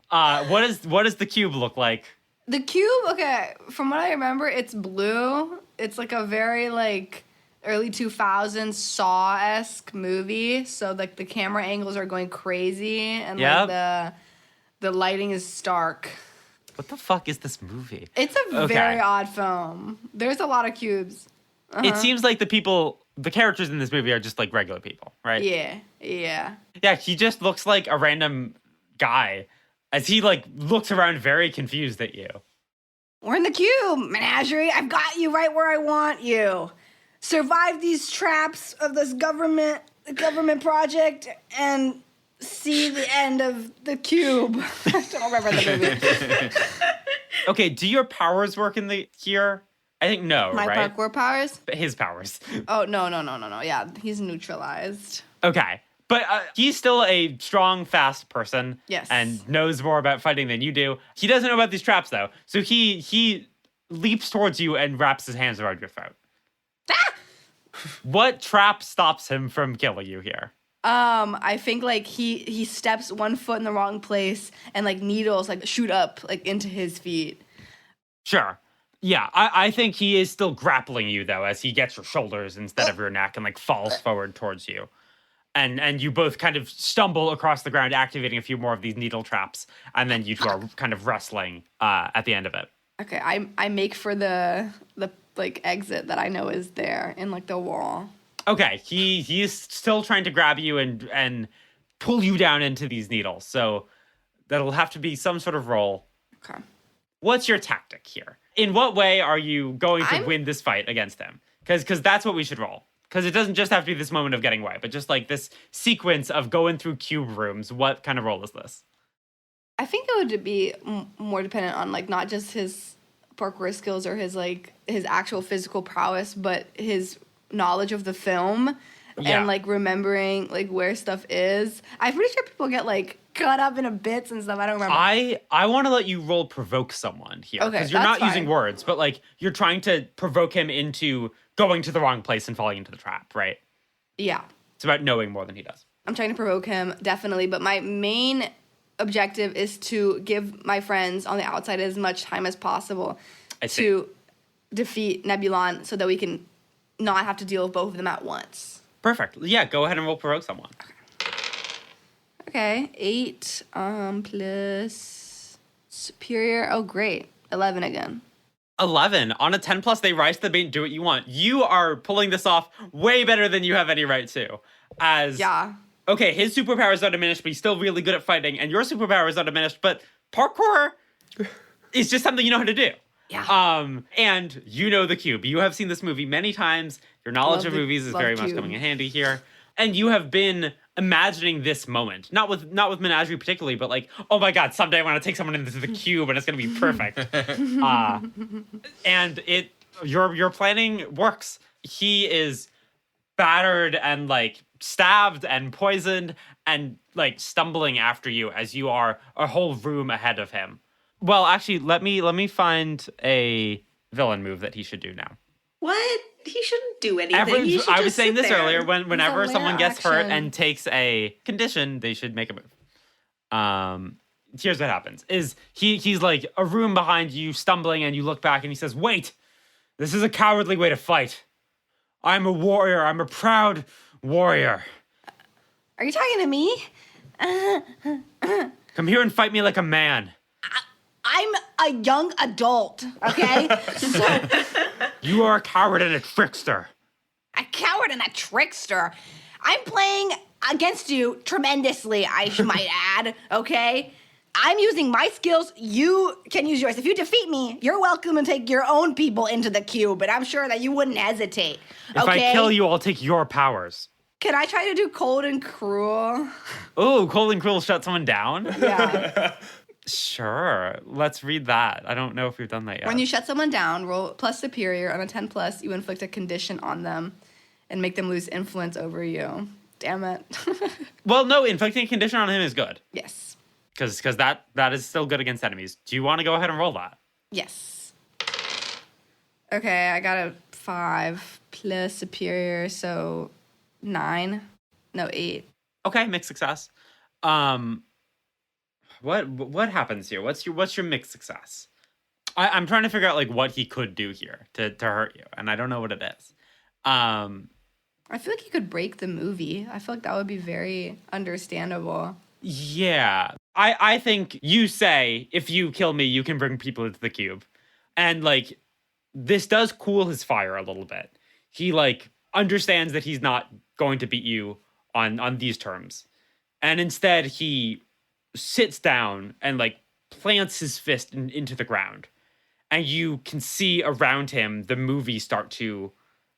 What does the cube look like? The cube, okay, from what I remember, it's blue. It's like a very, like, early 2000s Saw-esque movie. So, like, the camera angles are going crazy. And, Yep. like, the lighting is stark. What the fuck is this movie? It's a very odd film. There's a lot of cubes. It seems like the characters in this movie are just like regular people, right? Yeah. Yeah, he just looks like a random guy as he like looks around very confused at you. We're in the cube, menagerie. I've got you right where I want you. Survive these traps of this government project and see the end of the cube. I don't remember the movie. Okay, do your powers work here? I think no, My right? parkour powers? His powers. Oh, no. Yeah, he's neutralized. Okay. But he's still a strong, fast person. Yes. And knows more about fighting than you do. He doesn't know about these traps, though. So he leaps towards you and wraps his hands around your throat. Ah! What trap stops him from killing you here? I think, like, he steps one foot in the wrong place and, like, needles, like, shoot up, like, into his feet. Sure. Yeah, I think he is still grappling you, though, as he gets your shoulders instead of your neck and, like, falls forward towards you. And you both kind of stumble across the ground, activating a few more of these needle traps, and then you two are kind of wrestling at the end of it. Okay, I make for the like, exit that I know is there in, like, the wall. Okay, he is still trying to grab you and pull you down into these needles, so that'll have to be some sort of roll. Okay. What's your tactic here? In what way are you going to win this fight against him? Because that's what we should roll. Because it doesn't just have to be this moment of getting away, but just like this sequence of going through cube rooms. What kind of roll is this? I think it would be more dependent on, like, not just his parkour skills or his actual physical prowess, but his knowledge of the film and, like, remembering, like, where stuff is. I'm pretty sure people get, like, cut up into bits and stuff. I don't remember. I want to let you roll provoke someone here. Okay, because you're that's not using fine. words, but like you're trying to provoke him into going to the wrong place and falling into the trap, right? Yeah. It's about knowing more than he does. I'm trying to provoke him, definitely, but my main objective is to give my friends on the outside as much time as possible to defeat Nebulon so that we can not have to deal with both of them at once. Perfect. Yeah, go ahead and roll provoke someone. Okay, 8 plus superior. Oh, great. 11 again. 11. On a 10 plus, they rise to the bait and do what you want. You are pulling this off way better than you have any right to. Yeah. Okay, his superpowers are diminished, but he's still really good at fighting, and your superpowers are diminished, but parkour is just something you know how to do. Yeah. And you know the cube. You have seen this movie many times. Your knowledge of movies is very much Cube. coming in handy here. And you have been imagining this moment. Not with Menagerie particularly, but like, oh my god, someday I want to take someone into the cube and it's gonna be perfect. And your planning works. He is battered and like stabbed and poisoned and like stumbling after you as you are a whole room ahead of him. Well, actually, let me find a villain move that he should do now. What? He shouldn't do anything. He should I was just saying sit this there. earlier. Whenever It's a someone lair gets hurt action. and takes a condition, they should make a move. Here's what happens: is he's like a room behind you, stumbling, and you look back, and he says, "Wait, this is a cowardly way to fight. I'm a warrior. I'm a proud warrior. Are you talking to me? Come here and fight me like a man. I'm a young adult, okay? So, You are a coward and a trickster." a coward and a trickster. I'm playing against you tremendously, I might add, okay? I'm using my skills. You can use yours. If you defeat me, you're welcome to take your own people into the cube, but I'm sure that you wouldn't hesitate, If okay? I kill you, I'll take your powers. Can I try to do cold and cruel? Oh, cold and cruel shut someone down? Yeah. Sure. Let's read that. I don't know if we've done that yet. When you shut someone down, roll plus superior. On a 10 plus, you inflict a condition on them and make them lose influence over you. Damn it. Well, no, inflicting a condition on him is good. Yes. Because that is still good against enemies. Do you want to go ahead and roll that? Yes. Okay, I got a 5 plus superior, so 9. No, 8. Okay, mixed success. What happens here? What's your mixed success? I'm trying to figure out like what he could do here to hurt you, and I don't know what it is. I feel like he could break the movie. I feel like that would be very understandable. Yeah. I think you say, if you kill me, you can bring people into the cube. And, like, this does cool his fire a little bit. He, like, understands that he's not going to beat you on these terms. And instead, he sits down and, like, plants his fist into the ground. And you can see around him the movie start to...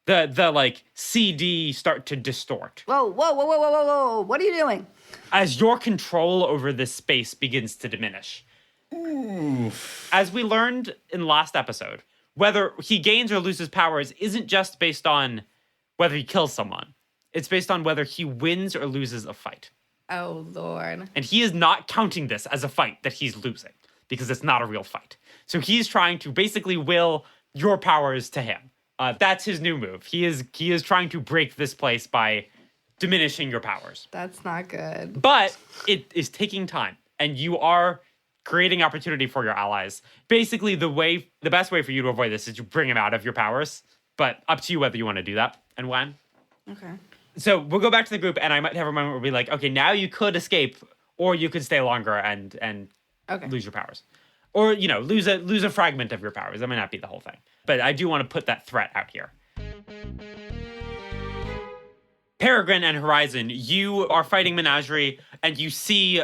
The like, CD start to distort. Whoa, whoa, whoa, whoa, whoa, whoa, whoa. What are you doing? As your control over this space begins to diminish. Oof. As we learned in last episode, whether he gains or loses powers isn't just based on whether he kills someone. It's based on whether he wins or loses a fight. Oh, Lord. And he is not counting this as a fight that he's losing, because it's not a real fight. So he's trying to basically will your powers to him. That's his new move. He is trying to break this place by diminishing your powers. That's not good. But it is taking time, and you are creating opportunity for your allies. Basically, the best way for you to avoid this is to bring him out of your powers, but up to you whether you want to do that and when. Okay. So we'll go back to the group, and I might have a moment where we'll be like, okay, now you could escape, or you could stay longer and Okay. lose your powers. Or, you know, lose a fragment of your powers. That might not be the whole thing. But I do want to put that threat out here. Peregrine and Horizon, you are fighting Menagerie, and you see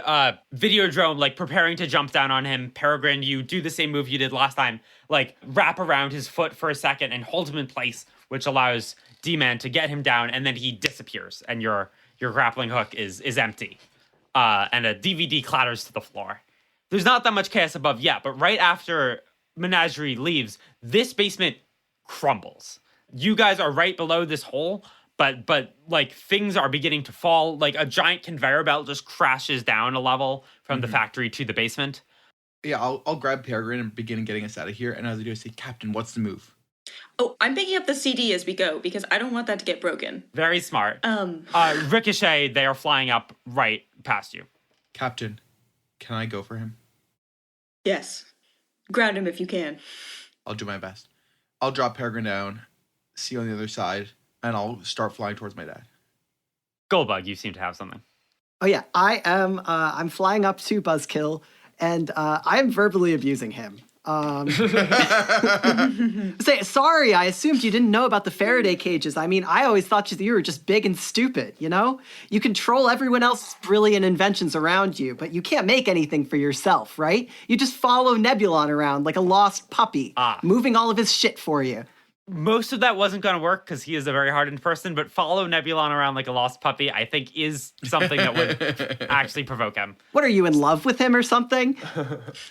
Videodrome, like, preparing to jump down on him. Peregrine, you do the same move you did last time, like, wrap around his foot for a second and hold him in place, which allows D-Man to get him down, and then he disappears, and your grappling hook is empty. And a DVD clatters to the floor. There's not that much chaos above yet, but right after Menagerie leaves, this basement crumbles. You guys are right below this hole, but like things are beginning to fall. Like a giant conveyor belt just crashes down a level from the factory to the basement. Yeah, I'll grab Peregrine and begin getting us out of here. And as I do, I say, Captain, what's the move? Oh, I'm picking up the CD as we go because I don't want that to get broken. Very smart. Ricochet, they are flying up right past you. Captain, can I go for him? Yes. Ground him if you can. I'll do my best. I'll drop Peregrine down, see you on the other side, and I'll start flying towards my dad. Goldbug, you seem to have something. Oh yeah, I am. I'm flying up to Buzzkill, and I am verbally abusing him. Say sorry. I assumed you didn't know about the Faraday cages. I mean, I always thought you were just big and stupid. You know, you control everyone else's brilliant inventions around you, but you can't make anything for yourself, right? You just follow Nebulon around like a lost puppy, moving all of his shit for you. Most of that wasn't going to work because he is a very hardened person, but follow Nebulon around like a lost puppy, I think, is something that would actually provoke him. What, are you in love with him or something?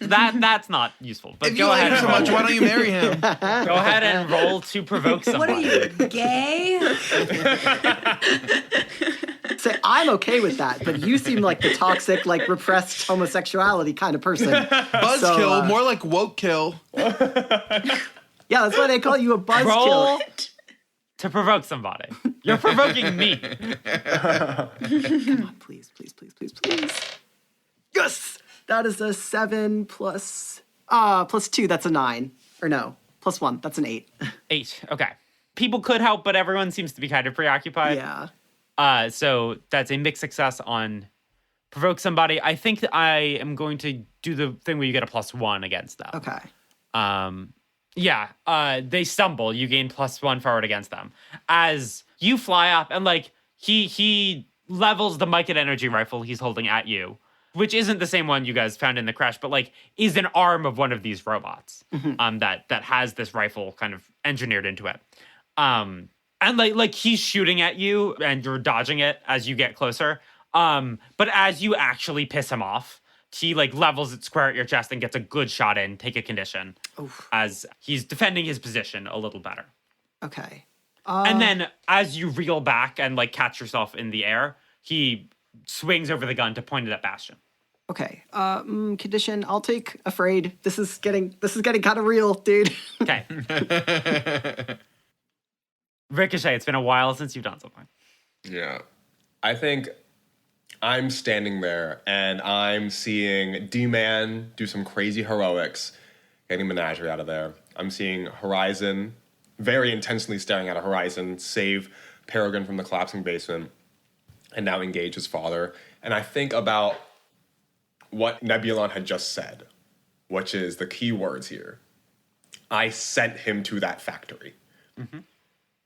That's not useful. But If go you like ahead him so and much, why don't you marry him? go ahead and roll to provoke somebody. What are you, gay? Say, I'm okay with that, but you seem like the toxic, like repressed homosexuality kind of person. Buzzkill, more like woke kill. Yeah, that's why they call you a buzzkill. Roll to provoke somebody. You're provoking me. Come on, please, please, please, please, please. Yes! That is a 7 plus 2, that's a 9. Or no, plus 1, that's an 8. 8. Okay. People could help, but everyone seems to be kind of preoccupied. Yeah. So that's a mixed success on provoke somebody. I think that I am going to do the thing where you get a +1 against them. Okay. Yeah, they stumble. You gain +1 forward against them. As you fly up, and like he levels the Mycid energy rifle he's holding at you, which isn't the same one you guys found in the crash, but like is an arm of one of these robots. That has this rifle kind of engineered into it. And like he's shooting at you, and you're dodging it as you get closer. But as you actually piss him off, he like levels it square at your chest and gets a good shot in, take a condition. Oof. As he's defending his position a little better. Okay. And then as you reel back and like catch yourself in the air, he swings over the gun to point it at Bastion. Okay. Condition, I'll take afraid. This is getting kind of real, dude. Okay. Ricochet, it's been a while since you've done something. Yeah. I think I'm standing there and I'm seeing D-Man do some crazy heroics. getting Menagerie out of there. I'm seeing Horizon very intensely staring at a Horizon, save Peregrine from the collapsing basement, and now engage his father. And I think about what Nebulon had just said, which is the key words here. I sent him to that factory. Mm-hmm.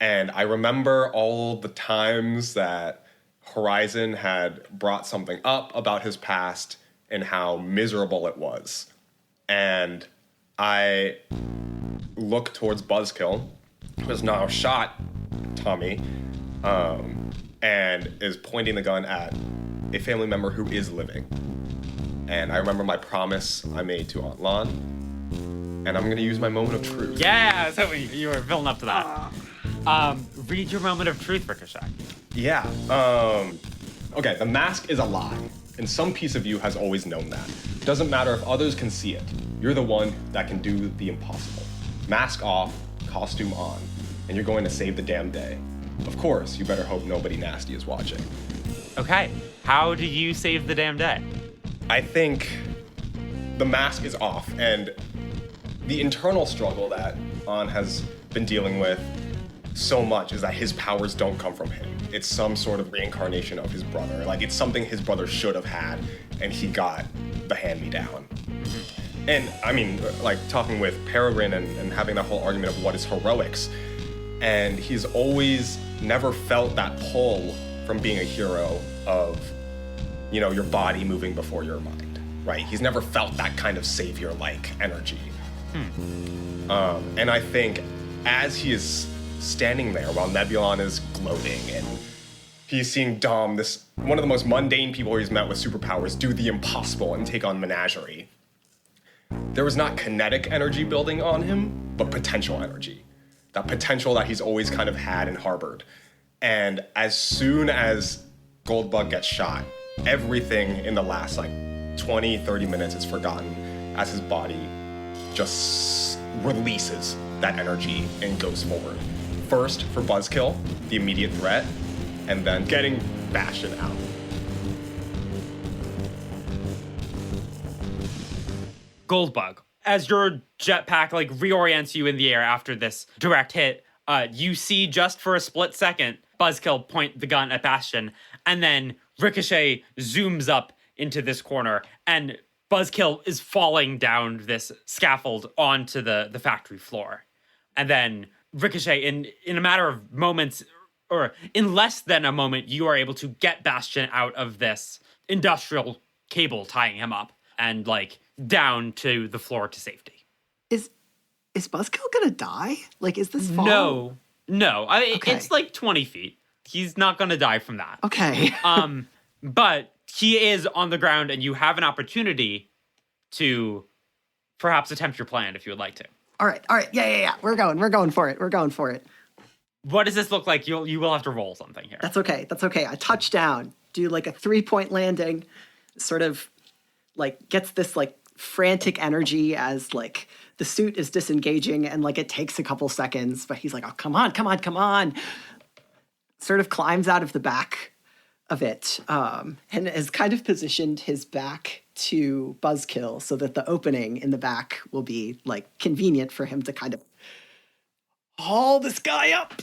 And I remember all the times that Horizon had brought something up about his past and how miserable it was. And I look towards Buzzkill, who has now shot Tommy, and is pointing the gun at a family member who is living. And I remember my promise I made to Aunt Lon, and I'm going to use my moment of truth. Yeah, so you were building up to that. Read your moment of truth, Ricochet. Yeah. Okay, the mask is a lie, and some piece of you has always known that. Doesn't matter if others can see it. You're the one that can do the impossible. Mask off, costume on, and you're going to save the damn day. Of course, you better hope nobody nasty is watching. Okay, how do you save the damn day? I think the mask is off, and the internal struggle that An has been dealing with so much is that his powers don't come from him. It's some sort of reincarnation of his brother. Like, it's something his brother should have had, and he got the hand-me-down. And, I mean, like, talking with Peregrine and having that whole argument of what is heroics, and he's always never felt that pull from being a hero of, you know, your body moving before your mind, right? He's never felt that kind of savior-like energy. And I think as he is standing there while Nebulon is gloating and he's seeing Dom, this one of the most mundane people he's met with superpowers, do the impossible and take on Menagerie, there was not kinetic energy building on him, but potential energy. That potential that he's always kind of had and harbored. And as soon as Goldbug gets shot, everything in the last 20, 30 minutes is forgotten as his body just releases that energy and goes forward. First for Buzzkill, the immediate threat, and then getting Bastion out. Goldbug. As your jetpack reorients you in the air after this direct hit, you see just for a split second Buzzkill point the gun at Bastion, and then Ricochet zooms up into this corner, and Buzzkill is falling down this scaffold onto the factory floor. And then Ricochet, in a matter of moments, or in less than a moment, you are able to get Bastion out of this industrial cable tying him up and down to the floor to safety. Is Buzzkill gonna die? Is this fall? No. Okay. It's 20 feet. He's not gonna die from that. Okay. But he is on the ground, and you have an opportunity to perhaps attempt your plan if you would like to. All right. Yeah. We're going for it. What does this look like? You will have to roll something here. That's okay. I touch down, do a 3-point landing, sort of gets this frantic energy as the suit is disengaging, and it takes a couple seconds, but he's like, oh, come on. Sort of climbs out of the back of it, and has kind of positioned his back to Buzzkill so that the opening in the back will be convenient for him to kind of haul this guy up.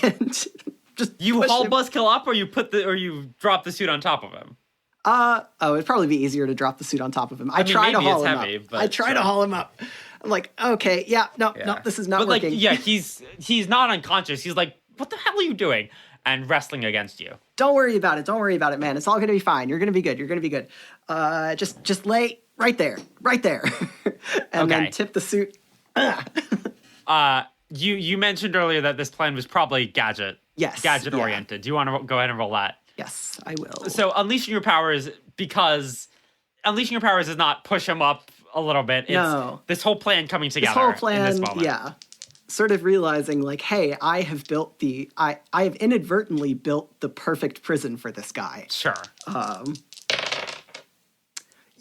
And just you haul Buzzkill up, or you drop the suit on top of him. It'd probably be easier to drop the suit on top of him. I try to haul him up. To haul him up. I'm like, okay, no, this is not working. He's not unconscious. He's like, what the hell are you doing? And wrestling against you. Don't worry about it, man. It's all gonna be fine. You're gonna be good. Just lay right there. And then tip the suit. You mentioned earlier that this plan was probably gadget oriented. Do you want to go ahead and roll that? Yes, I will. So unleashing your powers, because unleashing your powers is not push him up a little bit. It's this whole plan coming together. This whole plan, in this moment. Yeah. Sort of realizing hey, I have inadvertently built the perfect prison for this guy. Sure.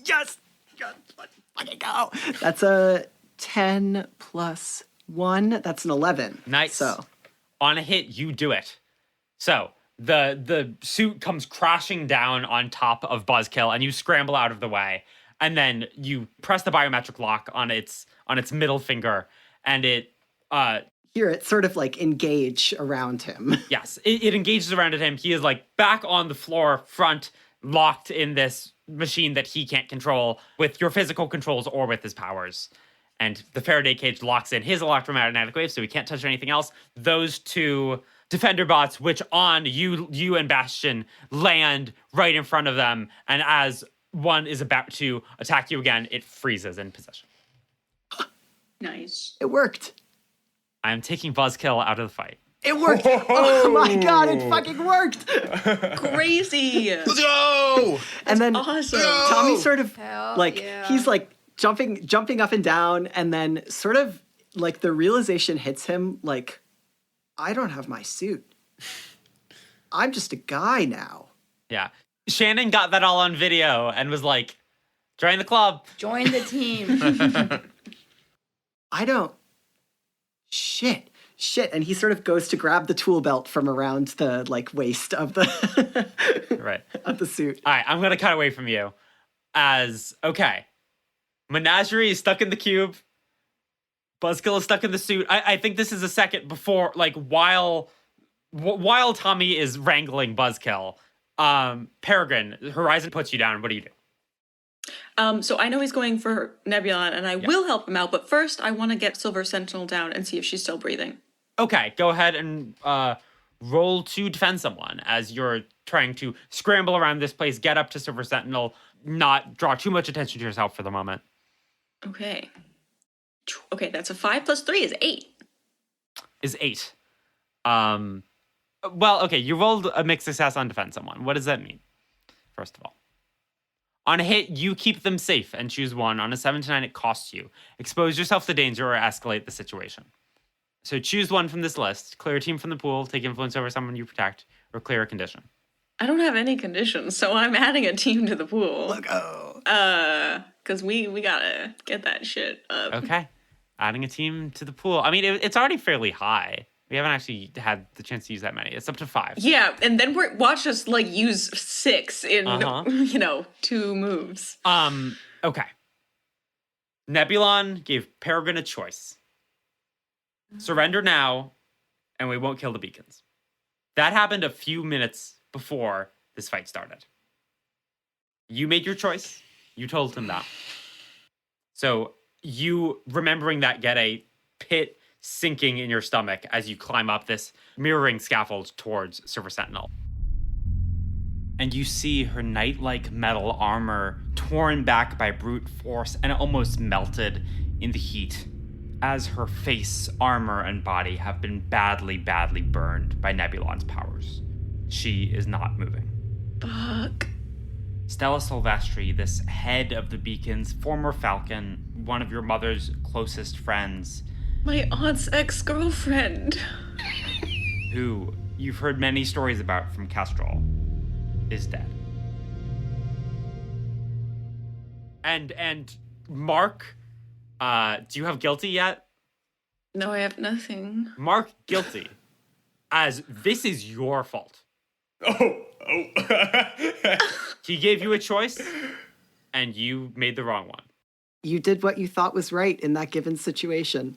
Yes, let's fucking go. That's a 10 plus 1. That's an 11. Nice. So on a hit, you do it. So the suit comes crashing down on top of Buzzkill, and you scramble out of the way. and then you press the biometric lock on its middle finger, and it Here, it's sort of like engage around him. yes, it engages around at him. He is like back on the floor, front, locked in this machine that he can't control with your physical controls or with his powers. And the Faraday cage locks in his electromagnetic wave, so he can't touch anything else. Those two defender bots, which on you and Bastion, land right in front of them. And as one is about to attack you again, it freezes in position. Nice. It worked. I am taking Buzzkill out of the fight. It worked. Oh my god, it fucking worked. Crazy. Let's go! And then Awesome. Tommy sort of Hell like yeah. he's like jumping up and down, and then sort of like the realization hits him like, I don't have my suit. I'm just a guy now. Yeah. Shannon got that all on video and was like, join the club. Join the team. I don't. Shit. And he sort of goes to grab the tool belt from around the like waist of the Right. of the suit. All right, I'm going to cut away from you as, okay, Menagerie is stuck in the cube. Buzzkill is stuck in the suit. I think this is a second before, like, while Tommy is wrangling Buzzkill, Peregrine, Horizon puts you down. What do you do? So I know he's going for Nebulon, and I will help him out, but first I want to get Silver Sentinel down and see if she's still breathing. Okay, go ahead and roll to defend someone as you're trying to scramble around this place, get up to Silver Sentinel, not draw too much attention to yourself for the moment. Okay. Okay, that's a 5 plus 3 is 8. Is 8. Well, okay, you rolled a mixed success on defend someone. What does that mean, first of all? On a hit, you keep them safe and choose one. On a 7 to 9, it costs you. Expose yourself to danger or escalate the situation. So choose one from this list. Clear a team from the pool, take influence over someone you protect, or clear a condition. I don't have any conditions, so I'm adding a team to the pool. Look, oh. Because we gotta get that shit up. Okay. Adding a team to the pool. I mean, it's already fairly high. We haven't actually had the chance to use that many. It's up to 5. Yeah, and then watch us like use 6 in 2 moves. Okay. Nebulon gave Peregrine a choice. Surrender now, and we won't kill the beacons. That happened a few minutes before this fight started. You made your choice. You told him that. So you, remembering that, get a pit sinking in your stomach as you climb up this mirroring scaffold towards Silver Sentinel. And you see her knight-like metal armor torn back by brute force and almost melted in the heat as her face, armor, and body have been badly, badly burned by Nebulon's powers. She is not moving. Fuck. Stella Silvestri, this head of the Beacons, former Falcon, one of your mother's closest friends, My aunt's ex-girlfriend. who you've heard many stories about from Kestrel, is dead. And Mark, do you have guilty yet? No, I have nothing. Mark guilty, as this is your fault. Oh. He gave you a choice, and you made the wrong one. You did what you thought was right in that given situation.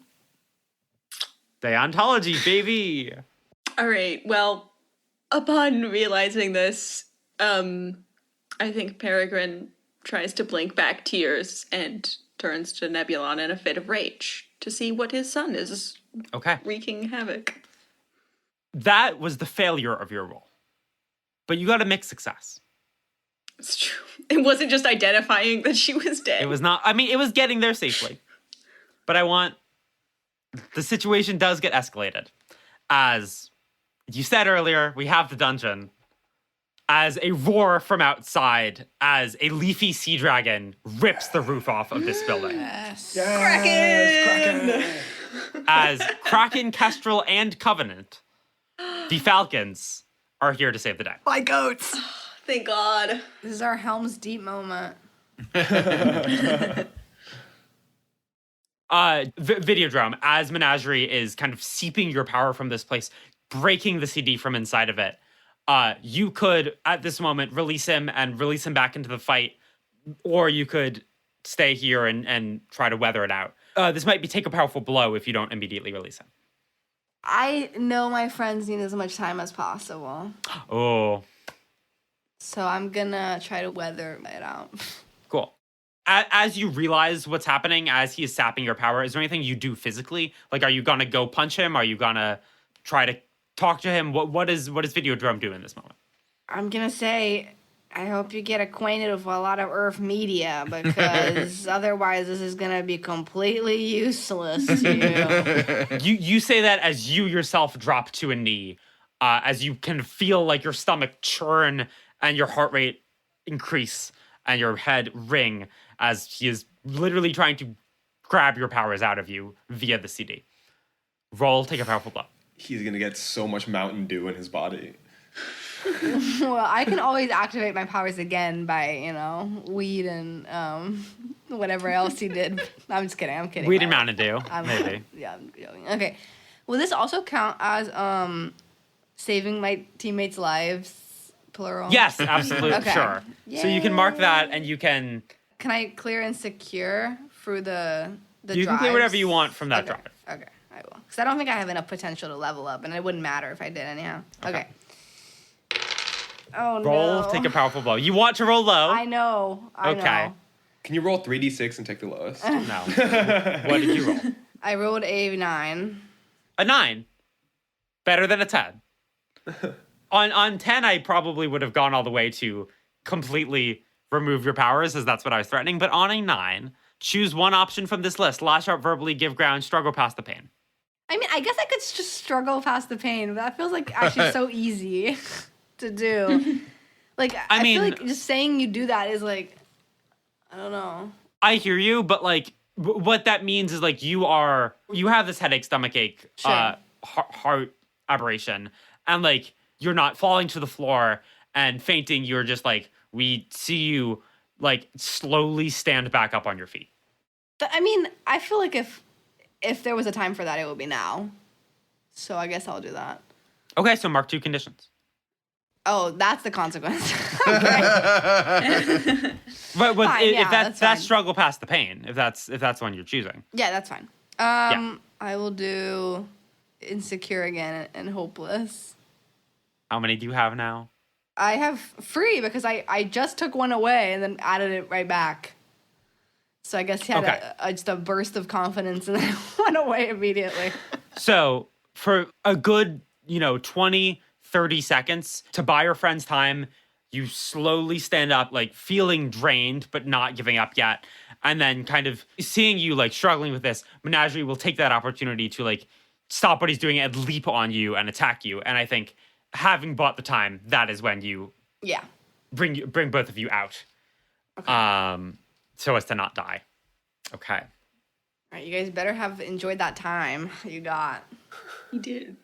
Deontology, baby! All right, well, upon realizing this, I think Peregrine tries to blink back tears and turns to Nebulon in a fit of rage to see what his son is Okay. wreaking havoc. That was the failure of your role. But you got a mixed success. It's true. It wasn't just identifying that she was dead. It was not, I mean, it was getting there safely. But the situation does get escalated. As you said earlier, we have the dungeon. As a roar from outside, as a leafy sea dragon rips the roof off of this building. Kraken! As Kraken, Kestrel, and Covenant, the Falcons, are here to save the day. My goats! Thank God. This is our Helm's Deep moment. Videodrome, as Menagerie is kind of seeping your power from this place, breaking the CD from inside of it, you could, at this moment, release him back into the fight, or you could stay here and try to weather it out. This might be take a powerful blow if you don't immediately release him. I know my friends need as much time as possible. Oh, So I'm gonna try to weather it out. cool. As you realize what's happening, as he is sapping your power, is there anything you do physically? Like, are you gonna go punch him? Are you gonna try to talk to him? What does Videodrome do in this moment? I'm gonna say, I hope you get acquainted with a lot of Earth media, because otherwise this is gonna be completely useless to you. You say that as you yourself drop to a knee, as you can feel like your stomach churn and your heart rate increase and your head ring as he is literally trying to grab your powers out of you via the CD. Roll, take a powerful blow. He's gonna get so much Mountain Dew in his body. Well, I can always activate my powers again by, weed and whatever else he did. I'm just kidding. I'm kidding. Weed and Mountain Dew, I'm, maybe. Yeah, I'm joking. Okay. Will this also count as saving my teammates' lives, plural? Yes, absolutely, Okay. sure. So you can mark that, and you can Can I clear and secure through the you can clear whatever you want from that Okay. drive. Okay, I will. Because I don't think I have enough potential to level up, and it wouldn't matter if I did anyhow. Okay. Oh, Roll, no. take a powerful blow. You want to roll low? I know. I Okay. know. Can you roll 3d6 and take the lowest? No. What did you roll? I rolled a 9. A 9. Better than a 10. On 10, I probably would have gone all the way to completely remove your powers, as that's what I was threatening. But on a 9, choose one option from this list. Lash out verbally, give ground, struggle past the pain. I mean, I guess I could just struggle past the pain, but that feels like actually so easy to do. Like, I mean- feel like just saying you do that is like, I don't know. I hear you, but like what that means is like you have this headache, stomachache, Sure. heart aberration, and like you're not falling to the floor and fainting. You're just like, we see you like slowly stand back up on your feet. I mean, I feel like if there was a time for that, it would be now. So I guess I'll do that. Okay, so mark 2 conditions. Oh, that's the consequence. But Fine, if yeah, that's that's fine. struggle past the pain, if that's the one you're choosing. Yeah, that's fine. Yeah. I will do insecure again and hopeless. How many do you have now? I have free because I just took one away and then added it right back. So I guess he had Okay. just a burst of confidence and then went away immediately. So for a good, 20, 30 seconds to buy your friends time, you slowly stand up, like feeling drained, but not giving up yet. And then kind of seeing you like struggling with this, Menagerie will take that opportunity to like stop what he's doing and leap on you and attack you. And I think having bought the time, that is when you Yeah. bring both of you out. Okay. So as to not die. Okay. All right, you guys better have enjoyed that time you got. He did.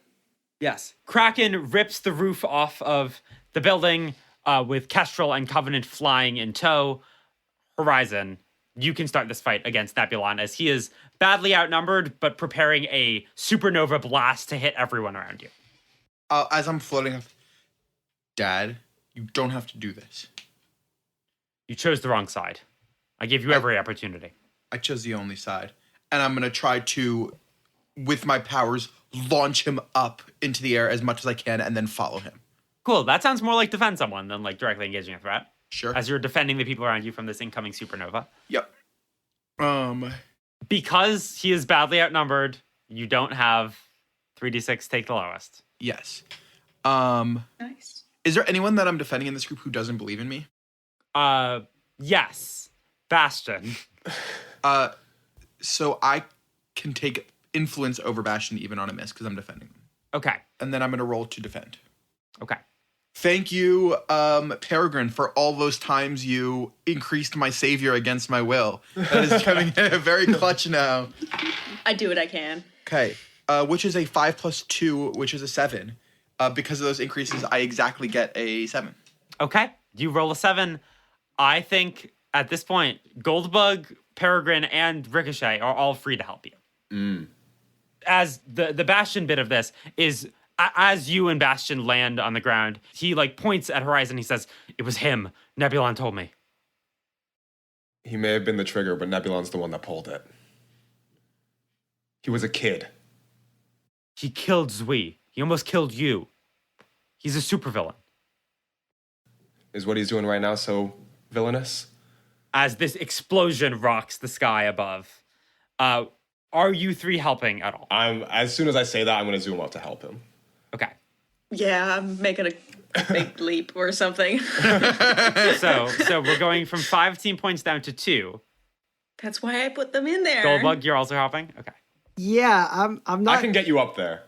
Yes. Kraken rips the roof off of the building with Kestrel and Covenant flying in tow. Horizon, you can start this fight against Nebulon as he is badly outnumbered, but preparing a supernova blast to hit everyone around you. As I'm floating up, Dad, you don't have to do this. You chose the wrong side. I gave you every opportunity. I chose the only side. And I'm going to try to, with my powers, launch him up into the air as much as I can and then follow him. Cool. That sounds more like defend someone than like directly engaging a threat. Sure. As you're defending the people around you from this incoming supernova. Yep. Because he is badly outnumbered, you don't have 3d6 take the lowest. Yes. Nice. Is there anyone that I'm defending in this group who doesn't believe in me? Yes. Bastion. So I can take influence over Bastion even on a miss because I'm defending them. Okay. And then I'm going to roll to defend. Okay. Thank you, Peregrine, for all those times you increased my savior against my will. That is coming very clutch now. I do what I can. Okay, which is a 5 plus 2, which is a 7. Because of those increases, I exactly get a 7. Okay. You roll a 7. I think at this point, Goldbug, Peregrine, and Ricochet are all free to help you. As the Bastion bit of this is, as you and Bastion land on the ground, he like points at Horizon. He says, "It was him. Nebulon told me." He may have been the trigger, but Nebulon's the one that pulled it. He was a kid. He killed Zui. He almost killed you. He's a supervillain. Is what he's doing right now so villainous? As this explosion rocks the sky above, are you three helping at all? As soon as I say that, I'm going to zoom up to help him. Okay. Yeah, I'm making a big leap or something. So we're going from 5 team points down to 2. That's why I put them in there. Goldbug, you're also helping? Okay. Yeah, I'm not I can get you up there.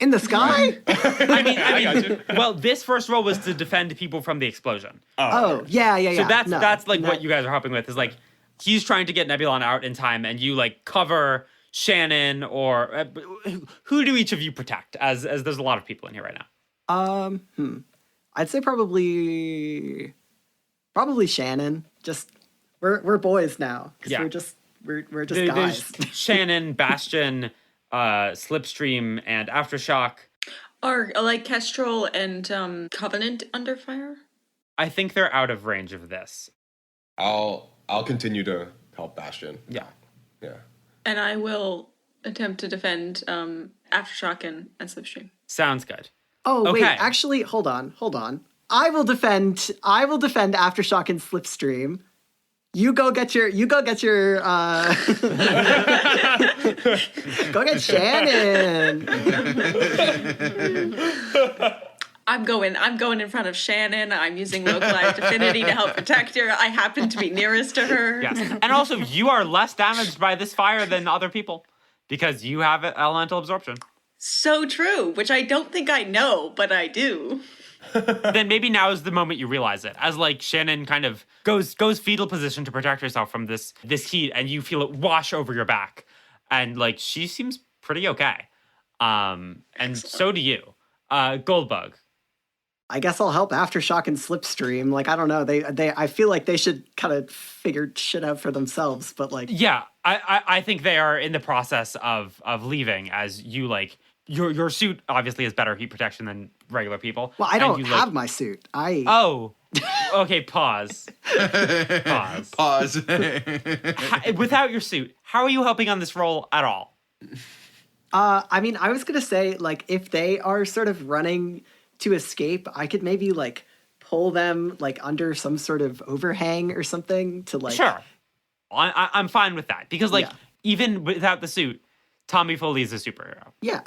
in the sky. I mean, I got you. well, this first roll was to defend people from the explosion. Oh, yeah. So that's like what you guys are helping with is like he's trying to get Nebulon out in time, and you like cover Shannon or who do each of you protect? As there's a lot of people in here right now. I'd say probably Shannon. Just we're boys now because Yeah. we're just guys. There's Shannon, Bastion, Slipstream, and Aftershock. Are like Kestrel and Covenant under fire? I think they're out of range of this. I'll continue to help Bastion. Yeah. Yeah. And I will attempt to defend Aftershock and Slipstream. Sounds good. Oh wait, Okay. actually, hold on. I will defend Aftershock and Slipstream. You go get your go get Shannon. I'm going in front of Shannon. I'm using localized affinity to help protect her. I happen to be nearest to her. Yes. And also, you are less damaged by this fire than other people because you have elemental absorption. So true, which I don't think I know, but I do. Then maybe now is the moment you realize it. As like Shannon kind of goes fetal position to protect herself from this heat, and you feel it wash over your back. And like she seems pretty okay. And so do you. Goldbug. I guess I'll help Aftershock and Slipstream. Like I don't know, I feel like they should kind of figure shit out for themselves. But like, Yeah, I think they are in the process of leaving as you like your suit obviously has better heat protection than regular people. well, I and don't you, have like, my suit. I Oh, okay. Pause. Pause. Without your suit, how are you helping on this roll at all? I mean, I was gonna say like if they are sort of running to escape, I could maybe like pull them like under some sort of overhang or something to like. Sure, I'm fine with that because like Yeah. even without the suit, Tommy Foley is a superhero, Yeah.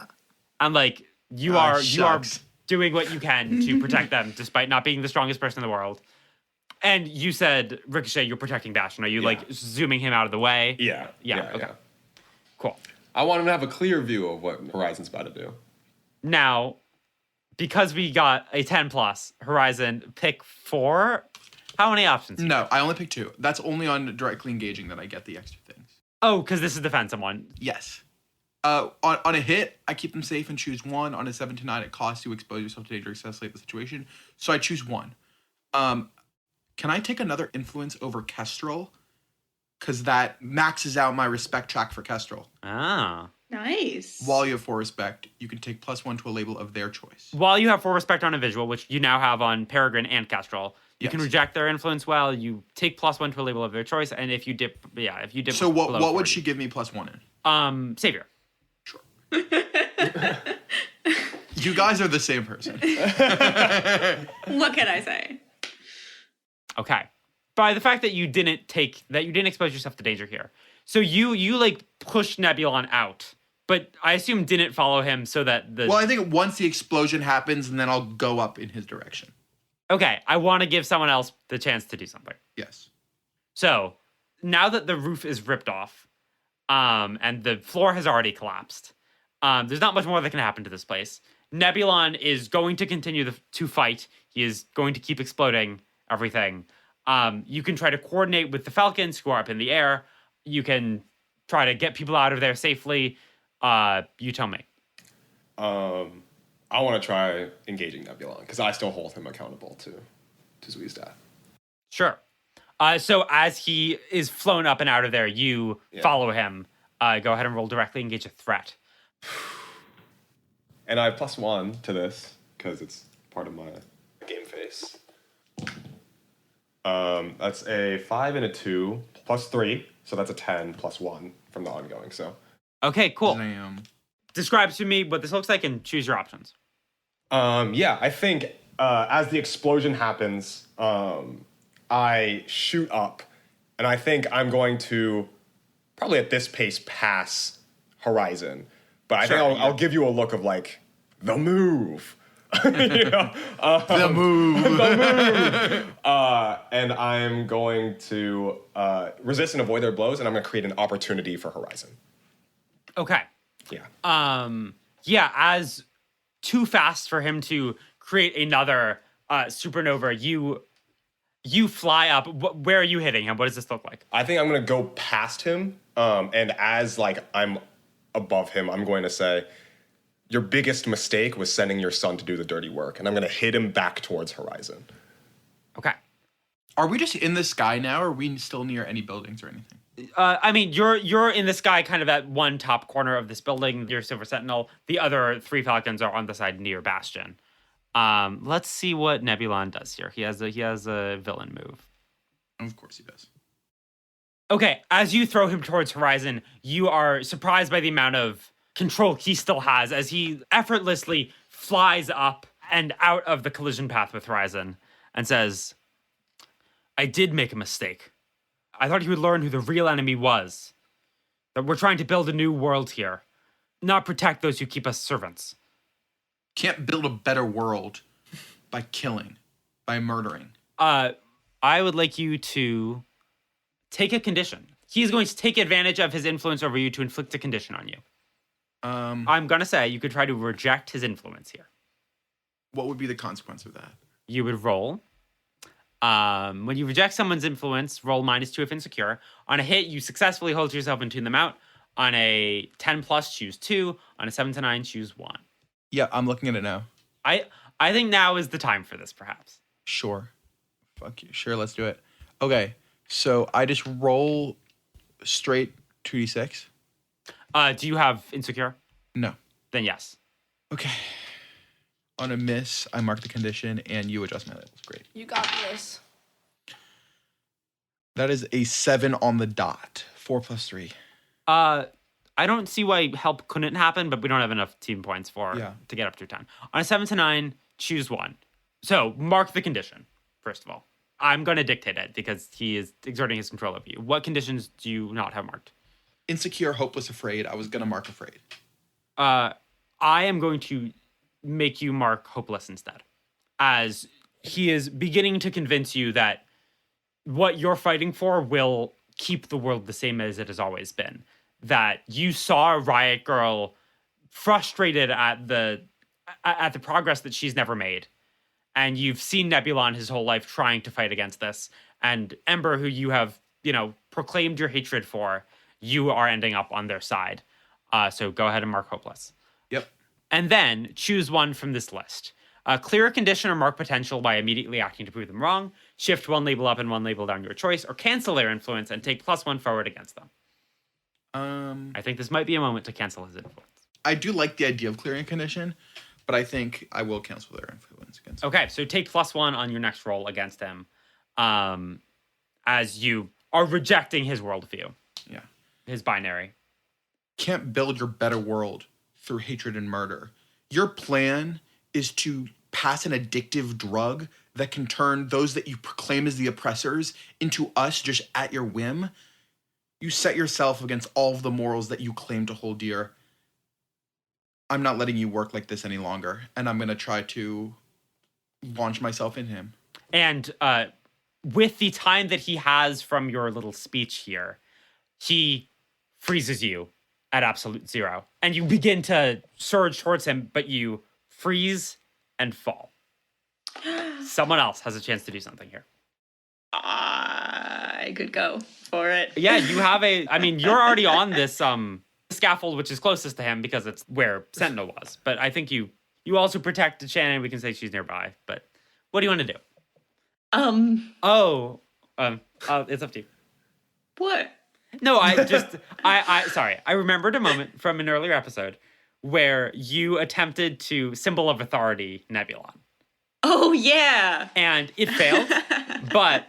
and like you are shucks. doing what you can to protect them despite not being the strongest person in the world. And you said Ricochet, you're protecting Bastion. Are you like zooming him out of the way? Yeah. Yeah. Okay. Cool. I want him to have a clear view of what Horizon's about to do. Now, because we got a 10 plus, Horizon, pick 4. How many options? No, I only pick 2. That's only on directly engaging that I get the extra things. Oh, because this is defensive one. Yes. On a hit, I keep them safe and choose 1. On a 7 to 9, it costs you expose yourself to danger, escalate the situation. So I choose 1. Can I take another influence over Kestrel? Because that maxes out my respect track for Kestrel. Ah. Nice. While you have 4 respect, you can take +1 to a label of their choice. While you have 4 respect on a visual, which you now have on Peregrine and Kestrel, you can Yes. reject their influence while you take +1 to a label of their choice, and if you dip, So what below would 40. she give me +1 in? Savior. Sure. You guys are the same person. What can I say? Okay. By the fact that you didn't expose yourself to danger here. So you like pushed Nebulon out, but I assume didn't follow him so that the Well, I think once the explosion happens, and then I'll go up in his direction. Okay, I want to give someone else the chance to do something. Yes. So, now that the roof is ripped off, and the floor has already collapsed, there's not much more that can happen to this place. Nebulon is going to continue to fight. He is going to keep exploding everything. You can try to coordinate with the Falcons who are up in the air. You can try to get people out of there safely. You tell me. I want to try engaging Nebulon because I still hold him accountable to Zui's death. Sure. So as he is flown up and out of there, you follow him. Go ahead and roll directly engage a threat. And I have +1 to this because it's part of my game face. That's a 5 and a 2 plus 3, so that's a 10 plus 1 from the ongoing. So Okay, cool. Damn. Describe to me what this looks like and choose your options. yeah, I think as the explosion happens, I shoot up, and I think I'm going to probably at this pace pass Horizon, but I Sure, think yeah. I'll give you a look of like the move. You know? The move. And I'm going to resist and avoid their blows, and I'm going to create an opportunity for Horizon. Okay. Yeah. Yeah, as too fast for him to create another supernova, you fly up. Where are you hitting him? What does this look like? I think I'm going to go past him, and as like I'm above him, I'm going to say, your biggest mistake was sending your son to do the dirty work, and I'm going to hit him back towards Horizon. Okay. Are we just in the sky now, or are we still near any buildings or anything? I mean, you're in the sky, kind of at one top corner of this building. You're Silver Sentinel. The other 3 Falcons are on the side near Bastion. Let's see what Nebulon does here. He has a villain move. Of course he does. Okay, as you throw him towards Horizon, you are surprised by the amount of control he still has as he effortlessly flies up and out of the collision path with Horizon and says, I did make a mistake. I thought he would learn who the real enemy was. That we're trying to build a new world here, not protect those who keep us servants. Can't build a better world by killing, by murdering. I would like you to take a condition. He is going to take advantage of his influence over you to inflict a condition on you. I'm going to say you could try to reject his influence here. What would be the consequence of that? You would roll. When you reject someone's influence, roll -2 if insecure. On a hit, you successfully hold yourself and tune them out. On a 10 plus, choose 2. On a 7 to 9, choose 1. Yeah, I'm looking at it now. I think now is the time for this, perhaps. Sure. Fuck you. Sure, let's do it. Okay, so I just roll straight 2d6. Do you have insecure? No. Then yes. Okay. On a miss, I mark the condition, and you adjust my levels. Great. You got this. That is a 7 on the dot. 4 plus 3. I don't see why help couldn't happen, but we don't have enough team points to get up to 10. On a 7 to 9, choose 1. So mark the condition, first of all. I'm going to dictate it because he is exerting his control over you. What conditions do you not have marked? Insecure, hopeless, afraid. I was going to mark afraid. I am going to make you mark hopeless instead, as he is beginning to convince you that what you're fighting for will keep the world the same as it has always been. That you saw Riot Girl frustrated at the progress that she's never made, and you've seen Nebulon his whole life trying to fight against this, and Ember, who you have proclaimed your hatred for, you are ending up on their side. So go ahead and mark hopeless. Yep. And then choose one from this list. Clear a condition or mark potential by immediately acting to prove them wrong. Shift one label up and one label down your choice, or cancel their influence and take +1 forward against them. I think this might be a moment to cancel his influence. I do like the idea of clearing a condition, but I think I will cancel their influence against them. Okay, so take +1 on your next roll against him, as you are rejecting his worldview. Yeah. His binary. Can't build your better world through hatred and murder. Your plan is to pass an addictive drug that can turn those that you proclaim as the oppressors into us just at your whim. You set yourself against all of the morals that you claim to hold dear. I'm not letting you work like this any longer, and I'm going to try to launch myself in him. And with the time that he has from your little speech here, he freezes you at absolute 0. And you begin to surge towards him, but you freeze and fall. Someone else has a chance to do something here. I could go for it. Yeah, you have you're already on this scaffold, which is closest to him because it's where Sentinel was. But I think you also protected Shannon. We can say she's nearby. But what do you want to do? It's up to you. What? No, sorry. I remembered a moment from an earlier episode where you attempted to symbol of authority Nebulon. Oh, yeah. And it failed, but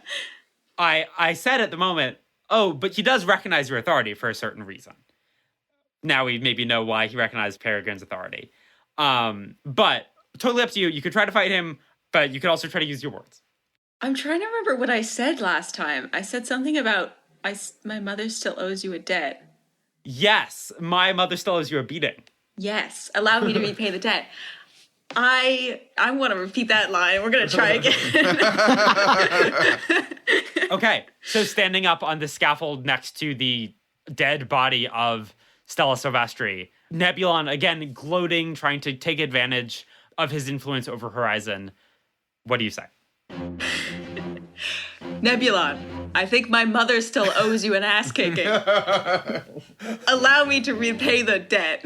I said at the moment, oh, but he does recognize your authority for a certain reason. Now we maybe know why he recognized Peregrine's authority. But totally up to you. You could try to fight him, but you could also try to use your words. I'm trying to remember what I said last time. I said something about my mother still owes you a debt. Yes, my mother still owes you a beating. Yes, allow me to repay the debt. I want to repeat that line. We're going to try again. Okay, so standing up on the scaffold next to the dead body of Stella Silvestri, Nebulon, again, gloating, trying to take advantage of his influence over Horizon. What do you say? Nebulon, I think my mother still owes you an ass kicking. Allow me to repay the debt.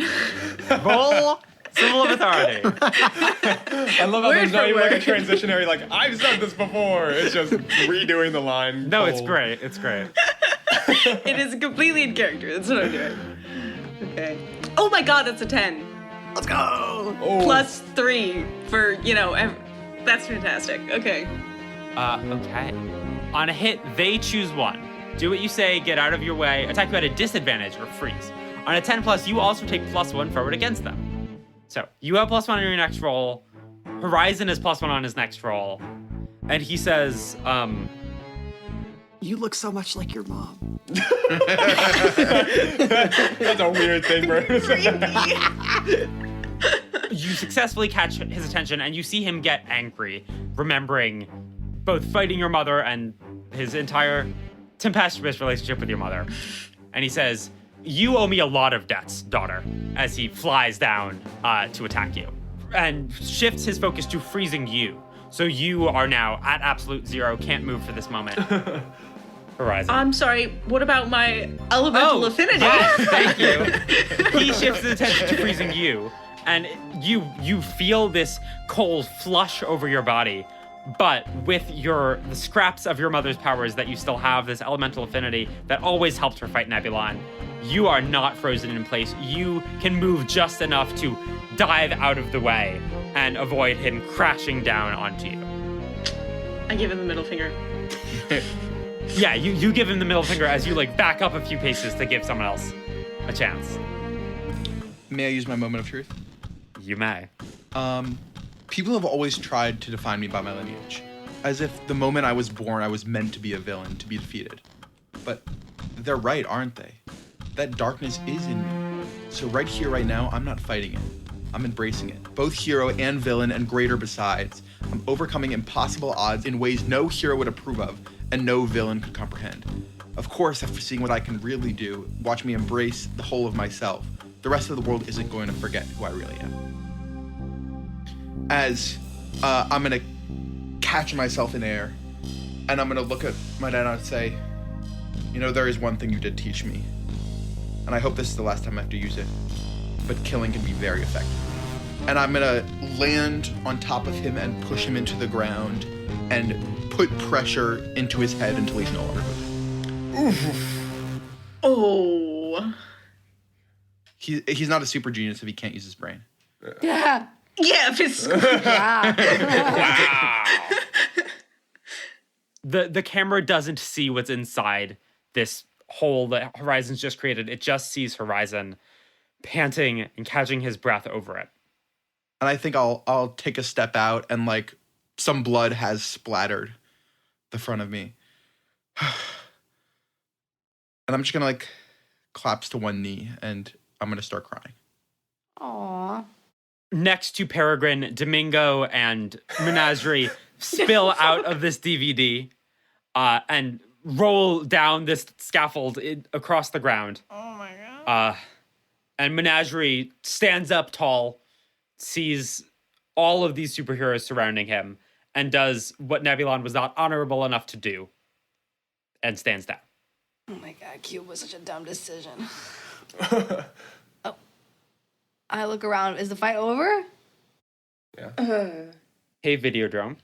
Roll symbol of authority. I love how there's not even like a transitionary, like, I've said this before. It's just redoing the line. No, it's great. It's great. It is completely in character. That's what I'm doing. Okay. Oh my god, that's a 10. Let's go. Oh. Plus 3 for, that's fantastic. Okay. Okay. On a hit, they choose one. Do what you say, get out of your way, attack you at a disadvantage, or freeze. On a 10 plus, you also take +1 forward against them. So, you have +1 on your next roll. Horizon is +1 on his next roll. And he says, You look so much like your mom. That's a weird thing for him to say. you successfully catch his attention, and you see him get angry, remembering both fighting your mother and his entire tempestuous relationship with your mother. And he says, you owe me a lot of debts, daughter, as he flies down to attack you, and shifts his focus to freezing you. So you are now at absolute 0, can't move for this moment. Horizon. I'm sorry, what about my elemental affinity? Yes, thank you. He shifts his attention to freezing you, and you feel this cold flush over your body. But with the scraps of your mother's powers that you still have, this elemental affinity that always helped her fight Nebulon, you are not frozen in place. You can move just enough to dive out of the way and avoid him crashing down onto you. I give him the middle finger. Yeah, you give him the middle finger as you back up a few paces to give someone else a chance. May I use my moment of truth? You may. People have always tried to define me by my lineage, as if the moment I was born, I was meant to be a villain, to be defeated. But they're right, aren't they? That darkness is in me. So right here, right now, I'm not fighting it. I'm embracing it. Both hero and villain, and greater besides. I'm overcoming impossible odds in ways no hero would approve of, and no villain could comprehend. Of course, after seeing what I can really do, watch me embrace the whole of myself. The rest of the world isn't going to forget who I really am. As I'm gonna catch myself in air, and I'm gonna look at my dad and say, there is one thing you did teach me, and I hope this is the last time I have to use it, but killing can be very effective. And I'm gonna land on top of him and push him into the ground and put pressure into his head until he's no longer moving. Oh. He's not a super genius if he can't use his brain. Yeah. Yeah, if it's... Yeah. Wow. The camera doesn't see what's inside this hole that Horizon's just created. It just sees Horizon panting and catching his breath over it. And I think I'll take a step out, and some blood has splattered the front of me. And I'm just gonna collapse to one knee, and I'm gonna start crying. Aww. Next to Peregrine, Domingo and Menagerie spill out of this DVD and roll down this scaffold across the ground. Oh my god. And Menagerie stands up tall, sees all of these superheroes surrounding him, and does what Nebulon was not honorable enough to do, and stands down. Oh my god, Cube was such a dumb decision. I look around. Is the fight over? Yeah. Hey, Videodrome.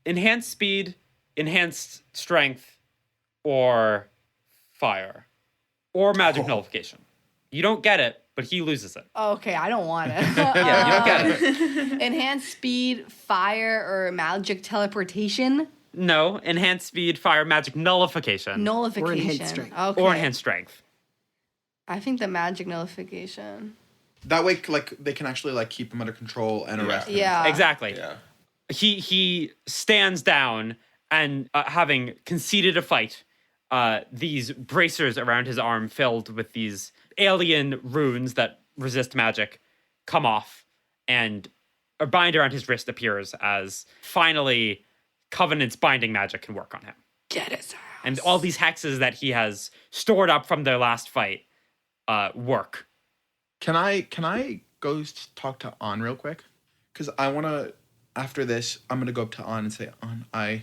Enhanced speed, enhanced strength, or fire. Or magic nullification. You don't get it, but he loses it. Okay, I don't want it. Yeah, you don't get it. Enhanced speed, fire, or magic teleportation. No, enhanced speed, fire, magic, nullification. Nullification. Or enhanced strength. Okay. Or enhanced strength. I think the magic nullification. That way, like, they can actually, like, keep him under control and arrest him. Yeah. Exactly. Yeah. He stands down and having conceded a fight, these bracers around his arm filled with these alien runes that resist magic come off, and a bind around his wrist appears as finally Covenant's binding magic can work on him. Get it. And all these hexes that he has stored up from their last fight work. Can I go talk to An real quick? Because I want to, after this, I'm going to go up to An and say, An, I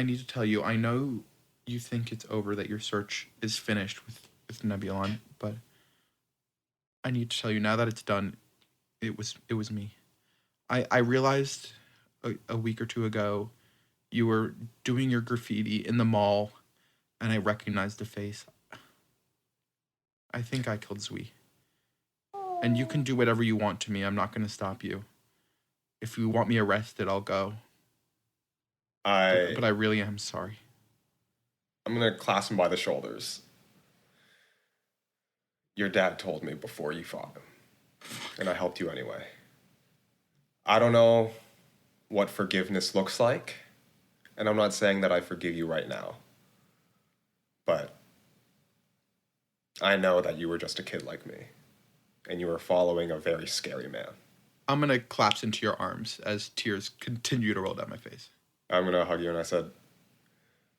need to tell you, I know you think it's over, that your search is finished with Nebulon, but I need to tell you, now that it's done, it was me. I realized a week or two ago you were doing your graffiti in the mall, and I recognized the face. I think I killed Zui. And you can do whatever you want to me. I'm not going to stop you. If you want me arrested, I'll go. But I really am sorry. I'm going to clasp him by the shoulders. Your dad told me before you fought him, and I helped you anyway. I don't know what forgiveness looks like, and I'm not saying that I forgive you right now. But I know that you were just a kid like me, and you were following a very scary man. I'm going to collapse into your arms as tears continue to roll down my face. I'm going to hug you, and I said,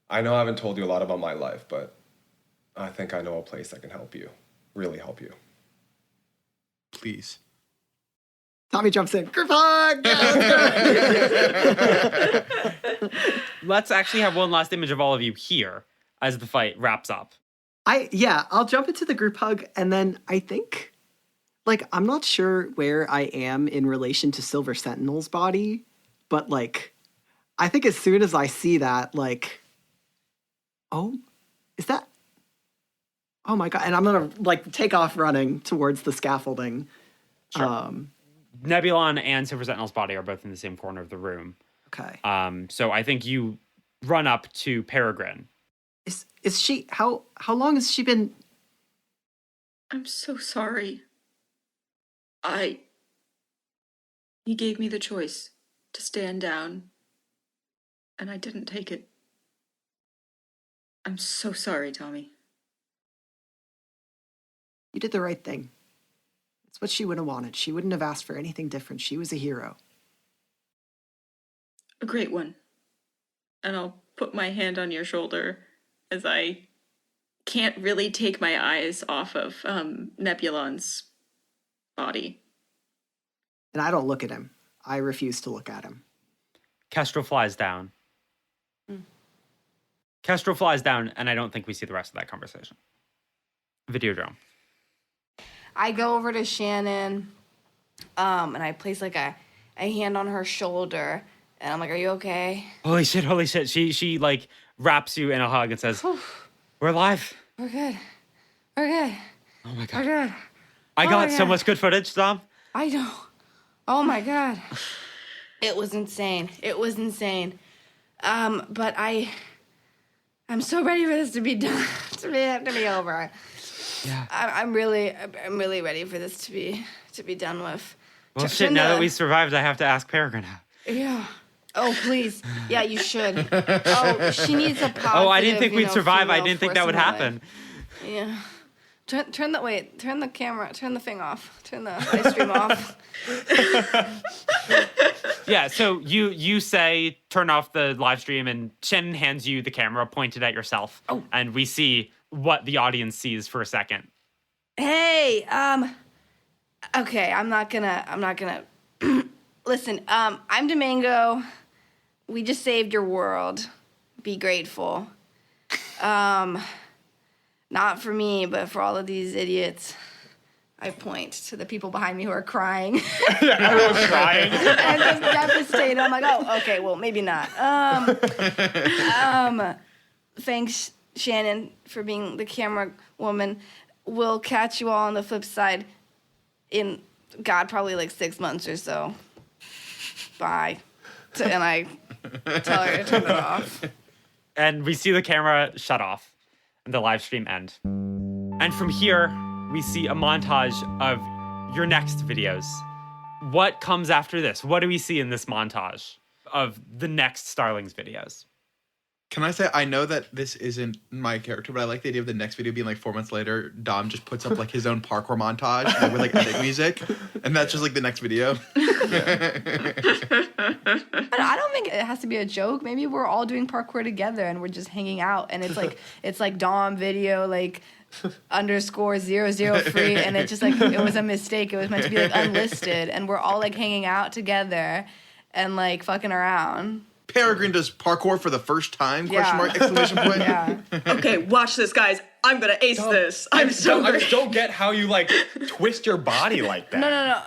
I know I haven't told you a lot about my life, but I think I know a place that can help you. Really help you. Please. Tommy jumps in. Group hug! Let's actually have one last image of all of you here as the fight wraps up. I'll jump into the group hug, and then I think, like, I'm not sure where I am in relation to Silver Sentinel's body, but, like, I think as soon as I see that, like, oh, is that? Oh my God. And I'm going to, like, take off running towards the scaffolding. Sure. Nebulon and Silver Sentinel's body are both in the same corner of the room. Okay. So I think you run up to Peregrine. Is she, how long has she been? I'm so sorry. He gave me the choice to stand down, and I didn't take it. I'm so sorry, Tommy. You did the right thing. It's what she would have wanted. She wouldn't have asked for anything different. She was a hero. A great one. And I'll put my hand on your shoulder as I can't really take my eyes off of Nebulon's body. And I don't look at him. I refuse to look at him. Kestrel flies down. Kestrel flies down, and I don't think we see the rest of that conversation. Videodrome. I go over to Shannon, and I place like a hand on her shoulder, and I'm like, "Are you okay?" Holy shit. She like wraps you in a hug and says, "We're alive. We're good. We're good. Oh my We're God. good. I got my so God. much good footage, Dom." I know. Oh my God. It was insane. It was insane. But I'm so ready for this to be done, to be over. Yeah. I'm really ready for this to be done with. Well, shit, now that we survived, I have to ask Peregrine out. Yeah. Oh, please. Yeah, you should. Oh, she needs a positive. Oh, I didn't think we'd survive. I female didn't think that force would in her happen. life. Yeah. Turn the camera, turn the thing off. Turn the live stream off. Yeah, so you say turn off the live stream, and Shannon hands you the camera pointed at yourself. Oh. And we see what the audience sees for a second. Hey, okay, I'm not gonna listen, I'm Domingo. We just saved your world. Be grateful. Not for me, but for all of these idiots. I point to the people behind me who are crying. Everyone's crying. And just devastated. I'm like, oh, okay, well, maybe not. Thanks, Shannon, for being the camera woman. we'll catch you all on the flip side in, God, probably like 6 months or so. Bye. And I tell her to turn it off. And we see the camera shut off and the live stream end. And from here, we see a montage of your next videos. What comes after this? What do we see in this montage of the next Starlings videos? Can I say, I know that this isn't my character, but I like the idea of the next video being like 4 months later, Dom just puts up like his own parkour montage like, with like edit music, and that's just like the next video. But I don't think it has to be a joke. Maybe we're all doing parkour together and we're just hanging out, and it's like Dom video like _00 and it just like it was a mistake. It was meant to be like unlisted, and we're all like hanging out together and like fucking around. Peregrine does parkour for the first time? Yeah. Question mark, exclamation point. Yeah. Okay, watch this, guys. I'm gonna ace this. I I just don't get how you like twist your body like that. No.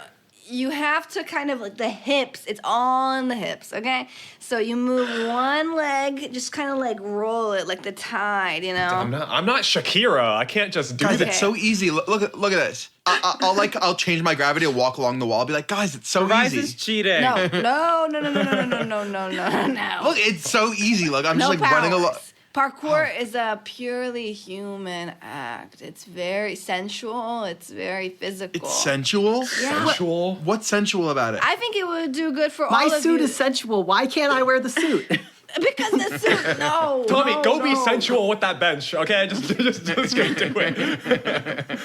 You have to kind of like the hips. It's on the hips, okay? So you move one leg, just kind of like roll it like the tide, you know? I'm not Shakira. I can't just do Guys, that. it's so easy. Look at this. I'll change my gravity and walk along the wall. I'll be like, guys, it's so Rise easy. is cheating. No. Look, it's so easy. Look, I'm No just like running along. powers. Parkour is a purely human act. It's very sensual. It's very physical. It's sensual? Yeah. Sensual. What's sensual about it? I think it would do good for My all of suit you. is sensual. Why can't I wear the suit? Because the suit, no. Tommy, no, go be no. sensual with that bench, okay? Just go do it.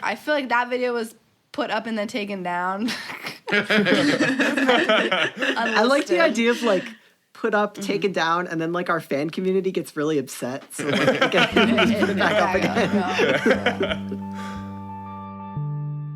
I feel like that video was put up and then taken down. I like the idea of like put up, taken down, and then like our fan community gets really upset. So like, we gotta put it back up again.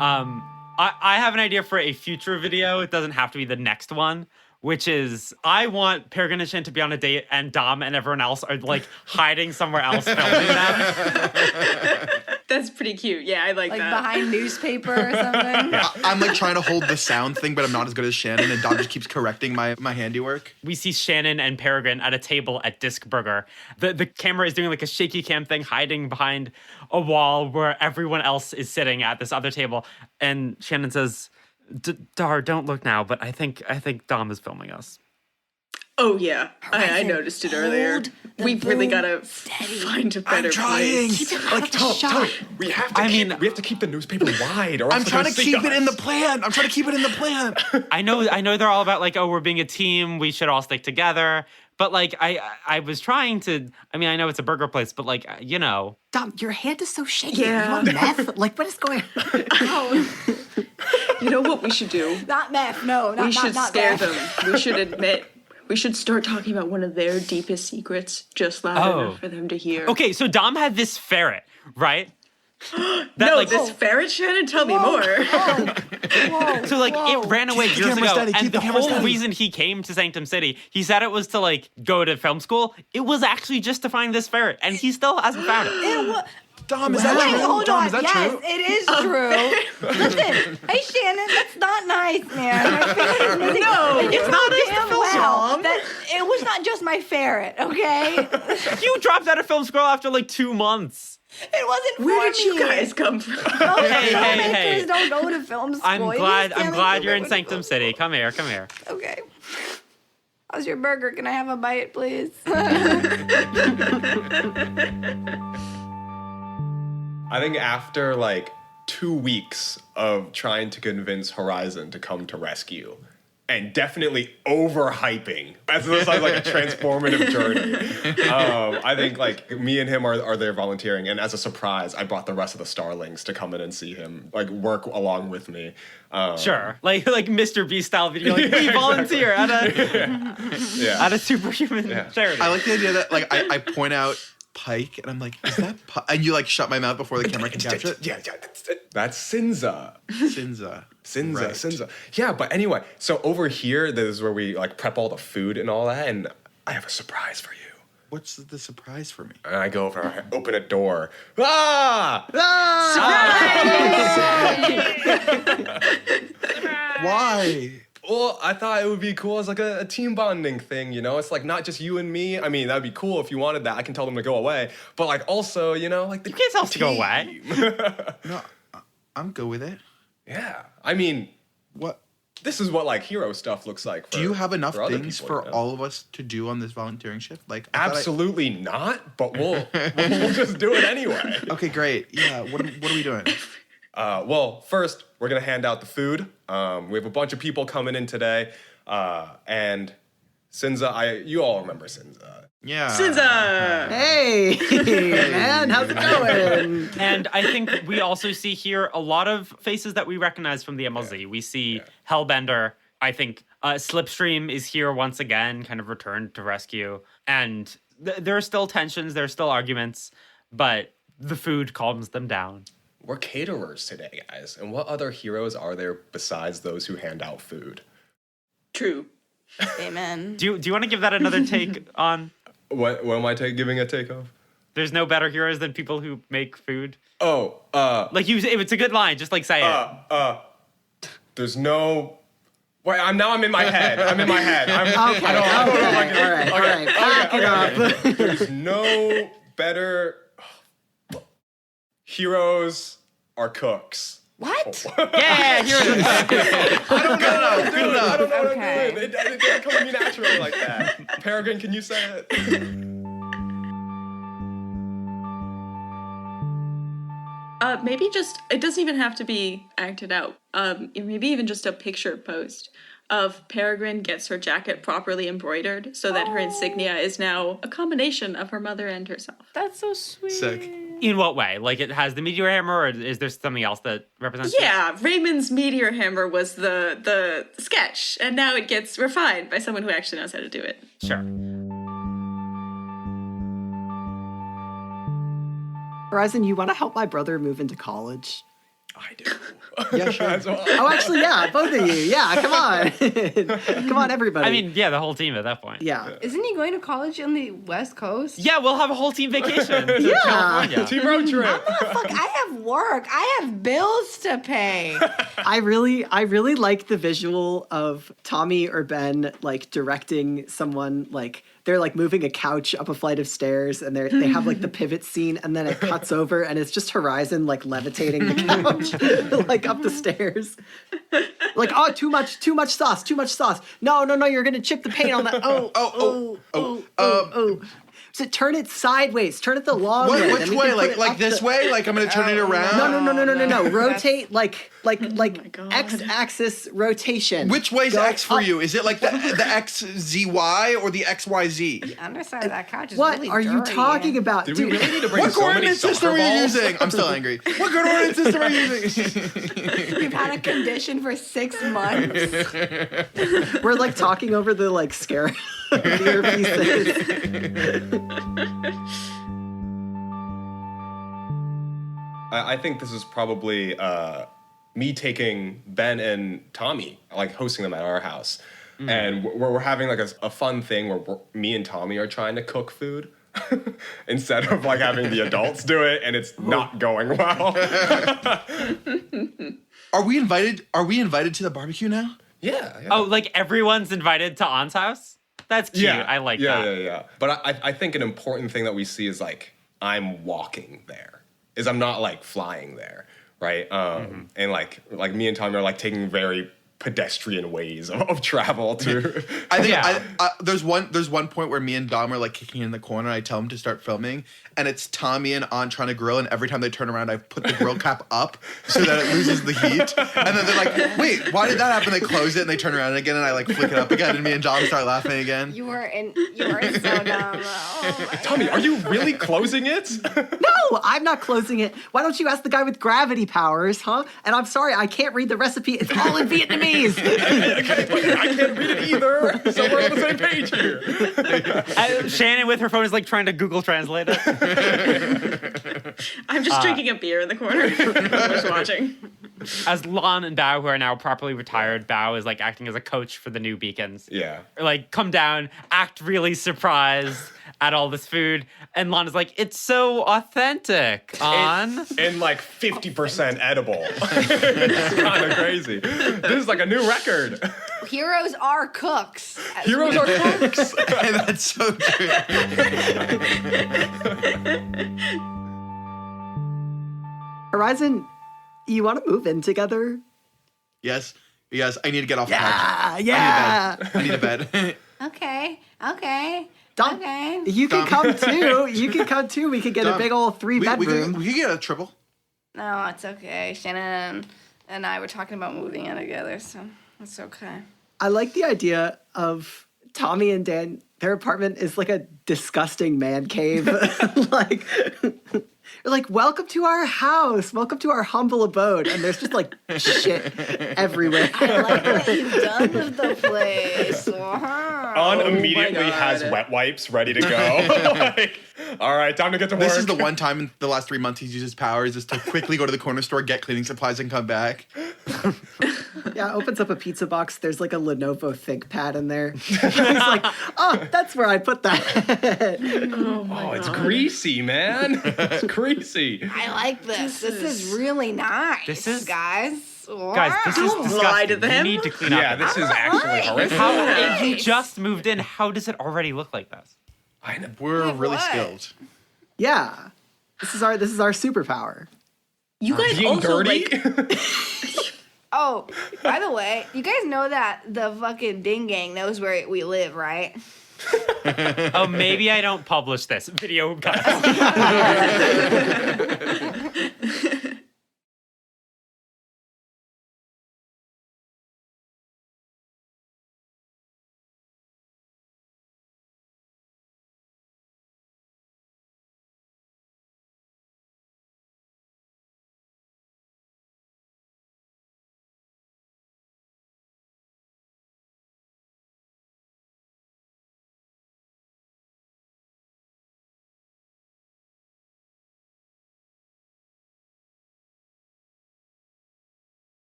I have an idea for a future video. It doesn't have to be the next one, which is I want Peregrine and Shin to be on a date and Dom and everyone else are like hiding somewhere else filming them. That's pretty cute. Yeah, I like Like that. behind newspaper or something. I'm like trying to hold the sound thing, but I'm not as good as Shannon, and Dom just keeps correcting my handiwork. We see Shannon and Peregrine at a table at Disc Burger. The camera is doing like a shaky cam thing, hiding behind a wall where everyone else is sitting at this other table. And Shannon says, Dar, don't look now, but I think Dom is filming us. Oh yeah, I noticed it earlier. hold the We've really boom gotta find a better I'm trying. place. Like, Tom, we have to keep the newspaper wide. Or I'm else trying to they're gonna keep see it in the us. plan. I'm trying to keep it in the plan. I know they're all about like, oh, we're being a team. We should all stick together. But like, I was trying to. I mean, I know it's a burger place, but like, you know, Dom, your hand is so shaky. Yeah. You want meth? Like, what is going on? You know what we should do? Not meth, no. We should scare meth. them. We should admit. We should start talking about one of their deepest secrets just loud enough for them to hear. okay. So Dom had this ferret, right? This ferret, Shannon, tell me more. So like it ran away Keep the years camera ago, steady, and keep the the camera whole steady. reason he came to Sanctum City, he said it was to like go to film school. It was actually just to find this ferret, and he still hasn't found it. Dom, is that Wait, true? hold Dom, on. is that Yes, true? it is true. Listen, hey Shannon, that's not nice, man. My ferret is missing. No, And you it's know not nice to damn film, well Mom. that it was not just my ferret, okay? You dropped out of film school after like 2 months. It wasn't for Where did me. you guys come from? Hey, Filmmakers don't go to film school. I'm You glad just can't you're in go to Sanctum film City. Come here. school. Okay. How's your burger? Can I have a bite, please? I think after like 2 weeks of trying to convince Horizon to come to rescue, and definitely overhyping, as this sounds like a transformative journey. I think like me and him are there volunteering, and as a surprise, I brought the rest of the Starlings to come in and see him, like work along with me. Sure, like Mr. Beast style video. Like we volunteer at a superhuman charity. I like the idea that like I point out Pike and I'm like, is that Pike? And you like shut my mouth before the camera can capture it? Yeah, that's Sinza. Sinza. Sinza. Yeah, but anyway, so over here, this is where we like prep all the food and all that, and I have a surprise for you. What's the surprise for me? And I go over, I open a door. Ah! Why? Well, I thought it would be cool as like a team bonding thing, you know? It's like not just you and me. I mean, that'd be cool if you wanted that. I can tell them to go away. But like also, you know, like the You can't tell us to go away. No, I'm good with it. Yeah. I mean, What? this is what like hero stuff looks like. Do you have enough other things people, for you know? all of us to do on this volunteering shift? Like, I thought Absolutely not, but we'll just do it anyway. Okay, great. Yeah. What are we doing? Well, first, we're going to hand out the food. We have a bunch of people coming in today. And Sinza, you all remember Sinza. Yeah. Sinza! Hey, man, how's it going? And I think we also see here a lot of faces that we recognize from the MLZ. We see Hellbender. I think Slipstream is here once again, kind of returned to rescue. And there are still tensions, there are still arguments, but the food calms them down. We're caterers today, guys. And what other heroes are there besides those who hand out food? True. Amen. Do you want to give that another take on? What am I giving a take of? There's no better heroes than people who make food. Oh, Like if it's a good line, just like say it. there's no... Wait, I'm in my head. I'm in my head. Okay, all right, pack it up. There's no better... Heroes are cooks. What? Yeah, here it is. I don't know what I'm doing. I don't know what Okay. I'm doing. It didn't come to me naturally like that. Peregrine, can you say it? Maybe just, it doesn't even have to be acted out. Maybe even just a picture post of Peregrine gets her jacket properly embroidered so that her insignia is now a combination of her mother and herself. That's so sweet. Sick. In what way? Like it has the meteor hammer, or is there something else that represents it? Yeah, Raymond's meteor hammer was the sketch, and now it gets refined by someone who actually knows how to do it. Sure. Horizon, you want to help my brother move into college? I do. Yeah, sure. As well. Oh, actually, yeah, both of you. Yeah, come on. Come on, everybody. I mean, yeah, the whole team at that point. yeah. Isn't he going to college on the West Coast? Yeah, we'll have a whole team vacation to Yeah. California. Team road trip. Fuck, I have work. I have bills to pay. I really like the visual of Tommy or Ben like directing someone like they're like moving a couch up a flight of stairs and they have like the pivot scene and then it cuts over and it's just Horizon like levitating the couch like up the stairs. Like, oh, too much sauce. No, you're gonna chip the paint on that. Oh. So turn it sideways. Turn it the long way. Which then we way? can put Like it this up way? Like I'm gonna turn it around? No. Rotate like God. X-axis rotation. Which way's Go X for up. you? Is it like the XZY or the XYZ? Underside of that couch is What really are you dirty. talking about, Did dude? we really need to bring What so many coordinate system soccer are you balls? using? I'm still angry. What coordinate system are you using? We've had a condition for 6 months. We're like talking over the like scare earpieces. I think this is probably me taking Ben and Tommy, like hosting them at our house. And we're having like a fun thing where me and Tommy are trying to cook food instead of like having the adults do it, and it's not going well. Are we invited to the barbecue now? Yeah. Oh, like everyone's invited to On's house? That's cute. I like that. Yeah. But I think an important thing that we see is like I'm walking there. Is I'm not like flying there, right? And like me and Tommy are like taking very pedestrian ways of travel to. I think Yeah. there's one point where me and Dom are like kicking in the corner. I tell him to start filming, and it's Tommy and On trying to grill. And every time they turn around, I put the grill cap up so that it loses the heat. And then they're like, "Wait, why did that happen?" They close it and they turn around again, and I like flick it up again, and me and Dom start laughing again. You were so dumb. Oh my Tommy, are you really closing it? No, I'm not closing it. Why don't you ask the guy with gravity powers, huh? And I'm sorry, I can't read the recipe. It's all in Vietnamese. I can't read it either. So we're on the same page here. Shannon with her phone is like trying to Google Translate it. I'm just drinking a beer in the corner. I'm just watching. As Lon and Bao, who are now properly retired, Bao is like acting as a coach for the new beacons. Yeah. Like come down, act really surprised at all this food, and Lon is like, "It's so authentic, On." And like 50% edible. It's kind of crazy. This is like a new record. Heroes are cooks. Heroes are cooks. That's so true. Horizon, you want to move in together? Yes. I need to get off the Yeah, couch. yeah. I need a bed. Okay. Dom, Okay. you can come too. You can come too. We could get a Dom, big old 3-bedroom. We could get a triple. No, it's okay. Shannon and I were talking about moving in together, so it's okay. I like the idea of Tommy and Dan. Their apartment is like a disgusting man cave. like, welcome to our house. Welcome to our humble abode. And there's just like shit everywhere. I like what you've done with the place. On immediately has wet wipes ready to go. Like, all right, time to get to work. This is the one time in the last 3 months he's used his powers is to quickly go to the corner store, get cleaning supplies, and come back. Yeah, opens up a pizza box. There's like a Lenovo ThinkPad in there. He's like, oh, that's where I put that. Oh, it's greasy, man. It's greasy. I like this. This is really nice. This is- guys. Guys, this is Don't disgusting. lie to them. You need to clean up. Yeah, this is actually horrific. How, Nice. if you just moved in, how does it already look like this? I know. We're Wait, really what? skilled. Yeah. This is our superpower. You guys Being also dirty? like Oh, by the way, you guys know that the fucking Ding Gang knows where we live, right? Oh, maybe I don't publish this video, guys.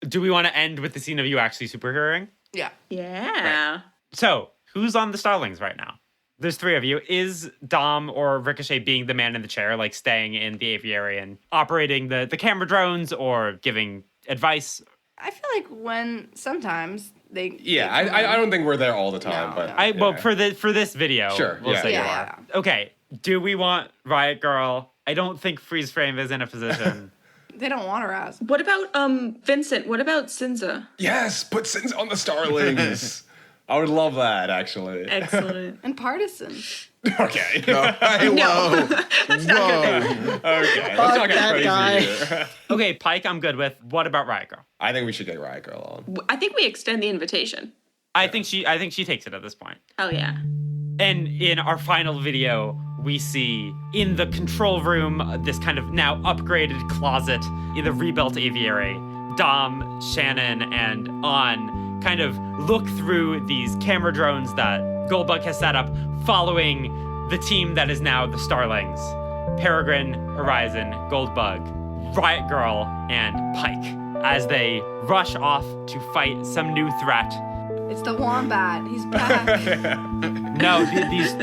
Do we want to end with the scene of you actually superheroing? Yeah. yeah. So, who's on the Starlings right now? There's 3 of you. Is Dom or Ricochet being the man in the chair, like staying in the aviary and operating the camera drones or giving advice? I feel like when sometimes they. Yeah, they come I in- don't think we're there all the time, No, but no. Well, for this video, Sure, we'll yeah. say Yeah, you yeah. are. Okay. Do we want Riot Girl? I don't think Freeze Frame is in a position. They don't want her ass. What about Vincent? What about Cinza? yes, put Sins on the Starlings. I would love that, actually. Excellent. And partisan. Okay. Hey, whoa. That's not gonna happen. Okay, let's Fuck not get that crazy guy. here. Okay, Pike, I'm good with. What about Riot Girl? I think we should get Riot Girl on. I think we extend the invitation. I think she takes it at this point. Hell yeah. And in our final video, we see in the control room this kind of now upgraded closet in the rebuilt aviary. Dom, Shannon, and An kind of look through these camera drones that Goldbug has set up, following the team that is now the Starlings. Peregrine, Horizon, Goldbug, Riot Girl, and Pike, as they rush off to fight some new threat. It's the Wombat. He's back. No,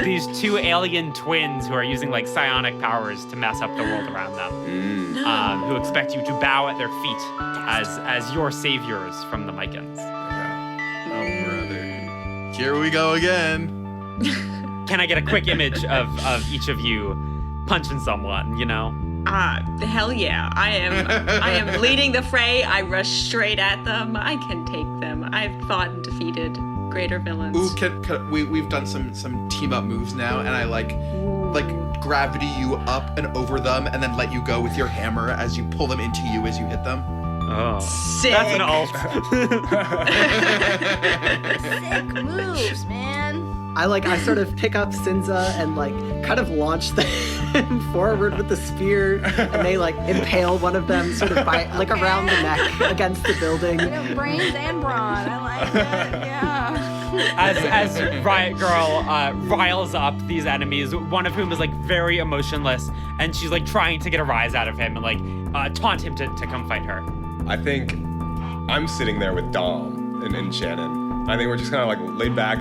these 2 alien twins who are using like psionic powers to mess up the world around them, who expect you to bow at their feet as your saviors from the Mycans. Oh, brother. Here we go again. Can I get a quick image of each of you punching someone, you know? Hell yeah. I am leading the fray. I rush straight at them. I can take them. I've fought and defeated greater villains. Ooh, we've done some team up moves now, and I like gravity you up and over them, and then let you go with your hammer as you pull them into you as you hit them. Oh, Sick. that's an alt. Sick moves, man. I sort of pick up Cinza and like kind of launch them forward with the spear, and they like impale one of them sort of by like around the neck against the building. You know, brains and brawn. I like that. Yeah. As Riot Girl riles up these enemies, one of whom is like very emotionless, and she's like trying to get a rise out of him and like taunt him to come fight her. I think I'm sitting there with Dom, in Shannon. I think we're just kind of like laid back,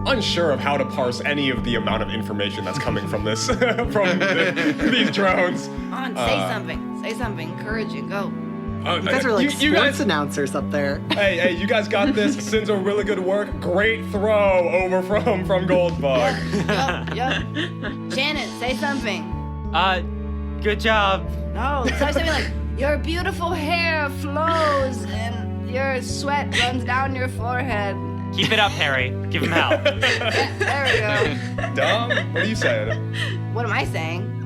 unsure of how to parse any of the amount of information that's coming from this, these drones. On, say something. Say something encouraging. Go. You guys are like sports announcers up there. Hey, you guys got this. Sinzo, really good work. Great throw over from Goldbug. Yup. Shannon, say something. Good job. No, say something like, your beautiful hair flows and your sweat runs down your forehead. Keep it up, Harry. Give him hell. There we go. Dom, what are you saying? What am I saying?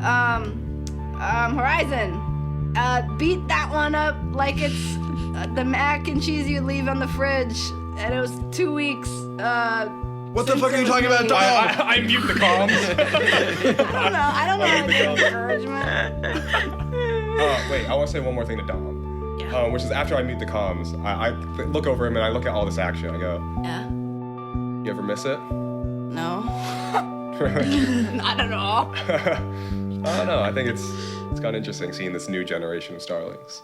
Horizon. Beat that one up like it's the mac and cheese you leave on the fridge, and it was 2 weeks. What the fuck are you talking about, Dom? I mute the comms. I don't know how to give encouragement. Wait, I want to say one more thing to Dom. Yeah. Which is after I mute the comms, I look over him and I look at all this action. I go, Yeah. you ever miss it? No. Not at all. I don't know. I think it's kind of interesting seeing this new generation of Starlings.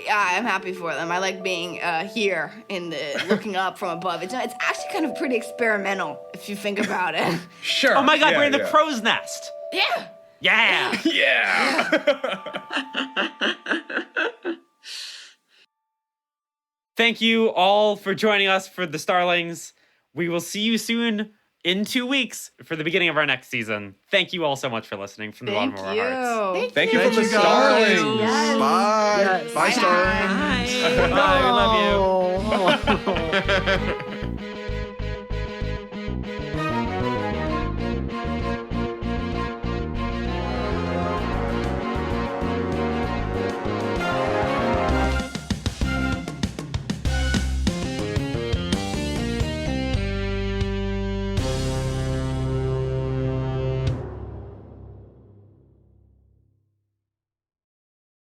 Yeah, I'm happy for them. I like being here in the looking up from above. It's actually kind of pretty experimental if you think about it. Sure. Oh my god, Yeah, we're in the yeah. crow's nest. Yeah. Yeah. Yeah. Thank you all for joining us for the Starlings. We will see you soon in 2 weeks for the beginning of our next season. Thank you all so much for listening from the bottom of our hearts. Thank you for the you guys. Starlings. Yes. Bye. Yes. Bye, Starlings. Bye, we love you. Oh.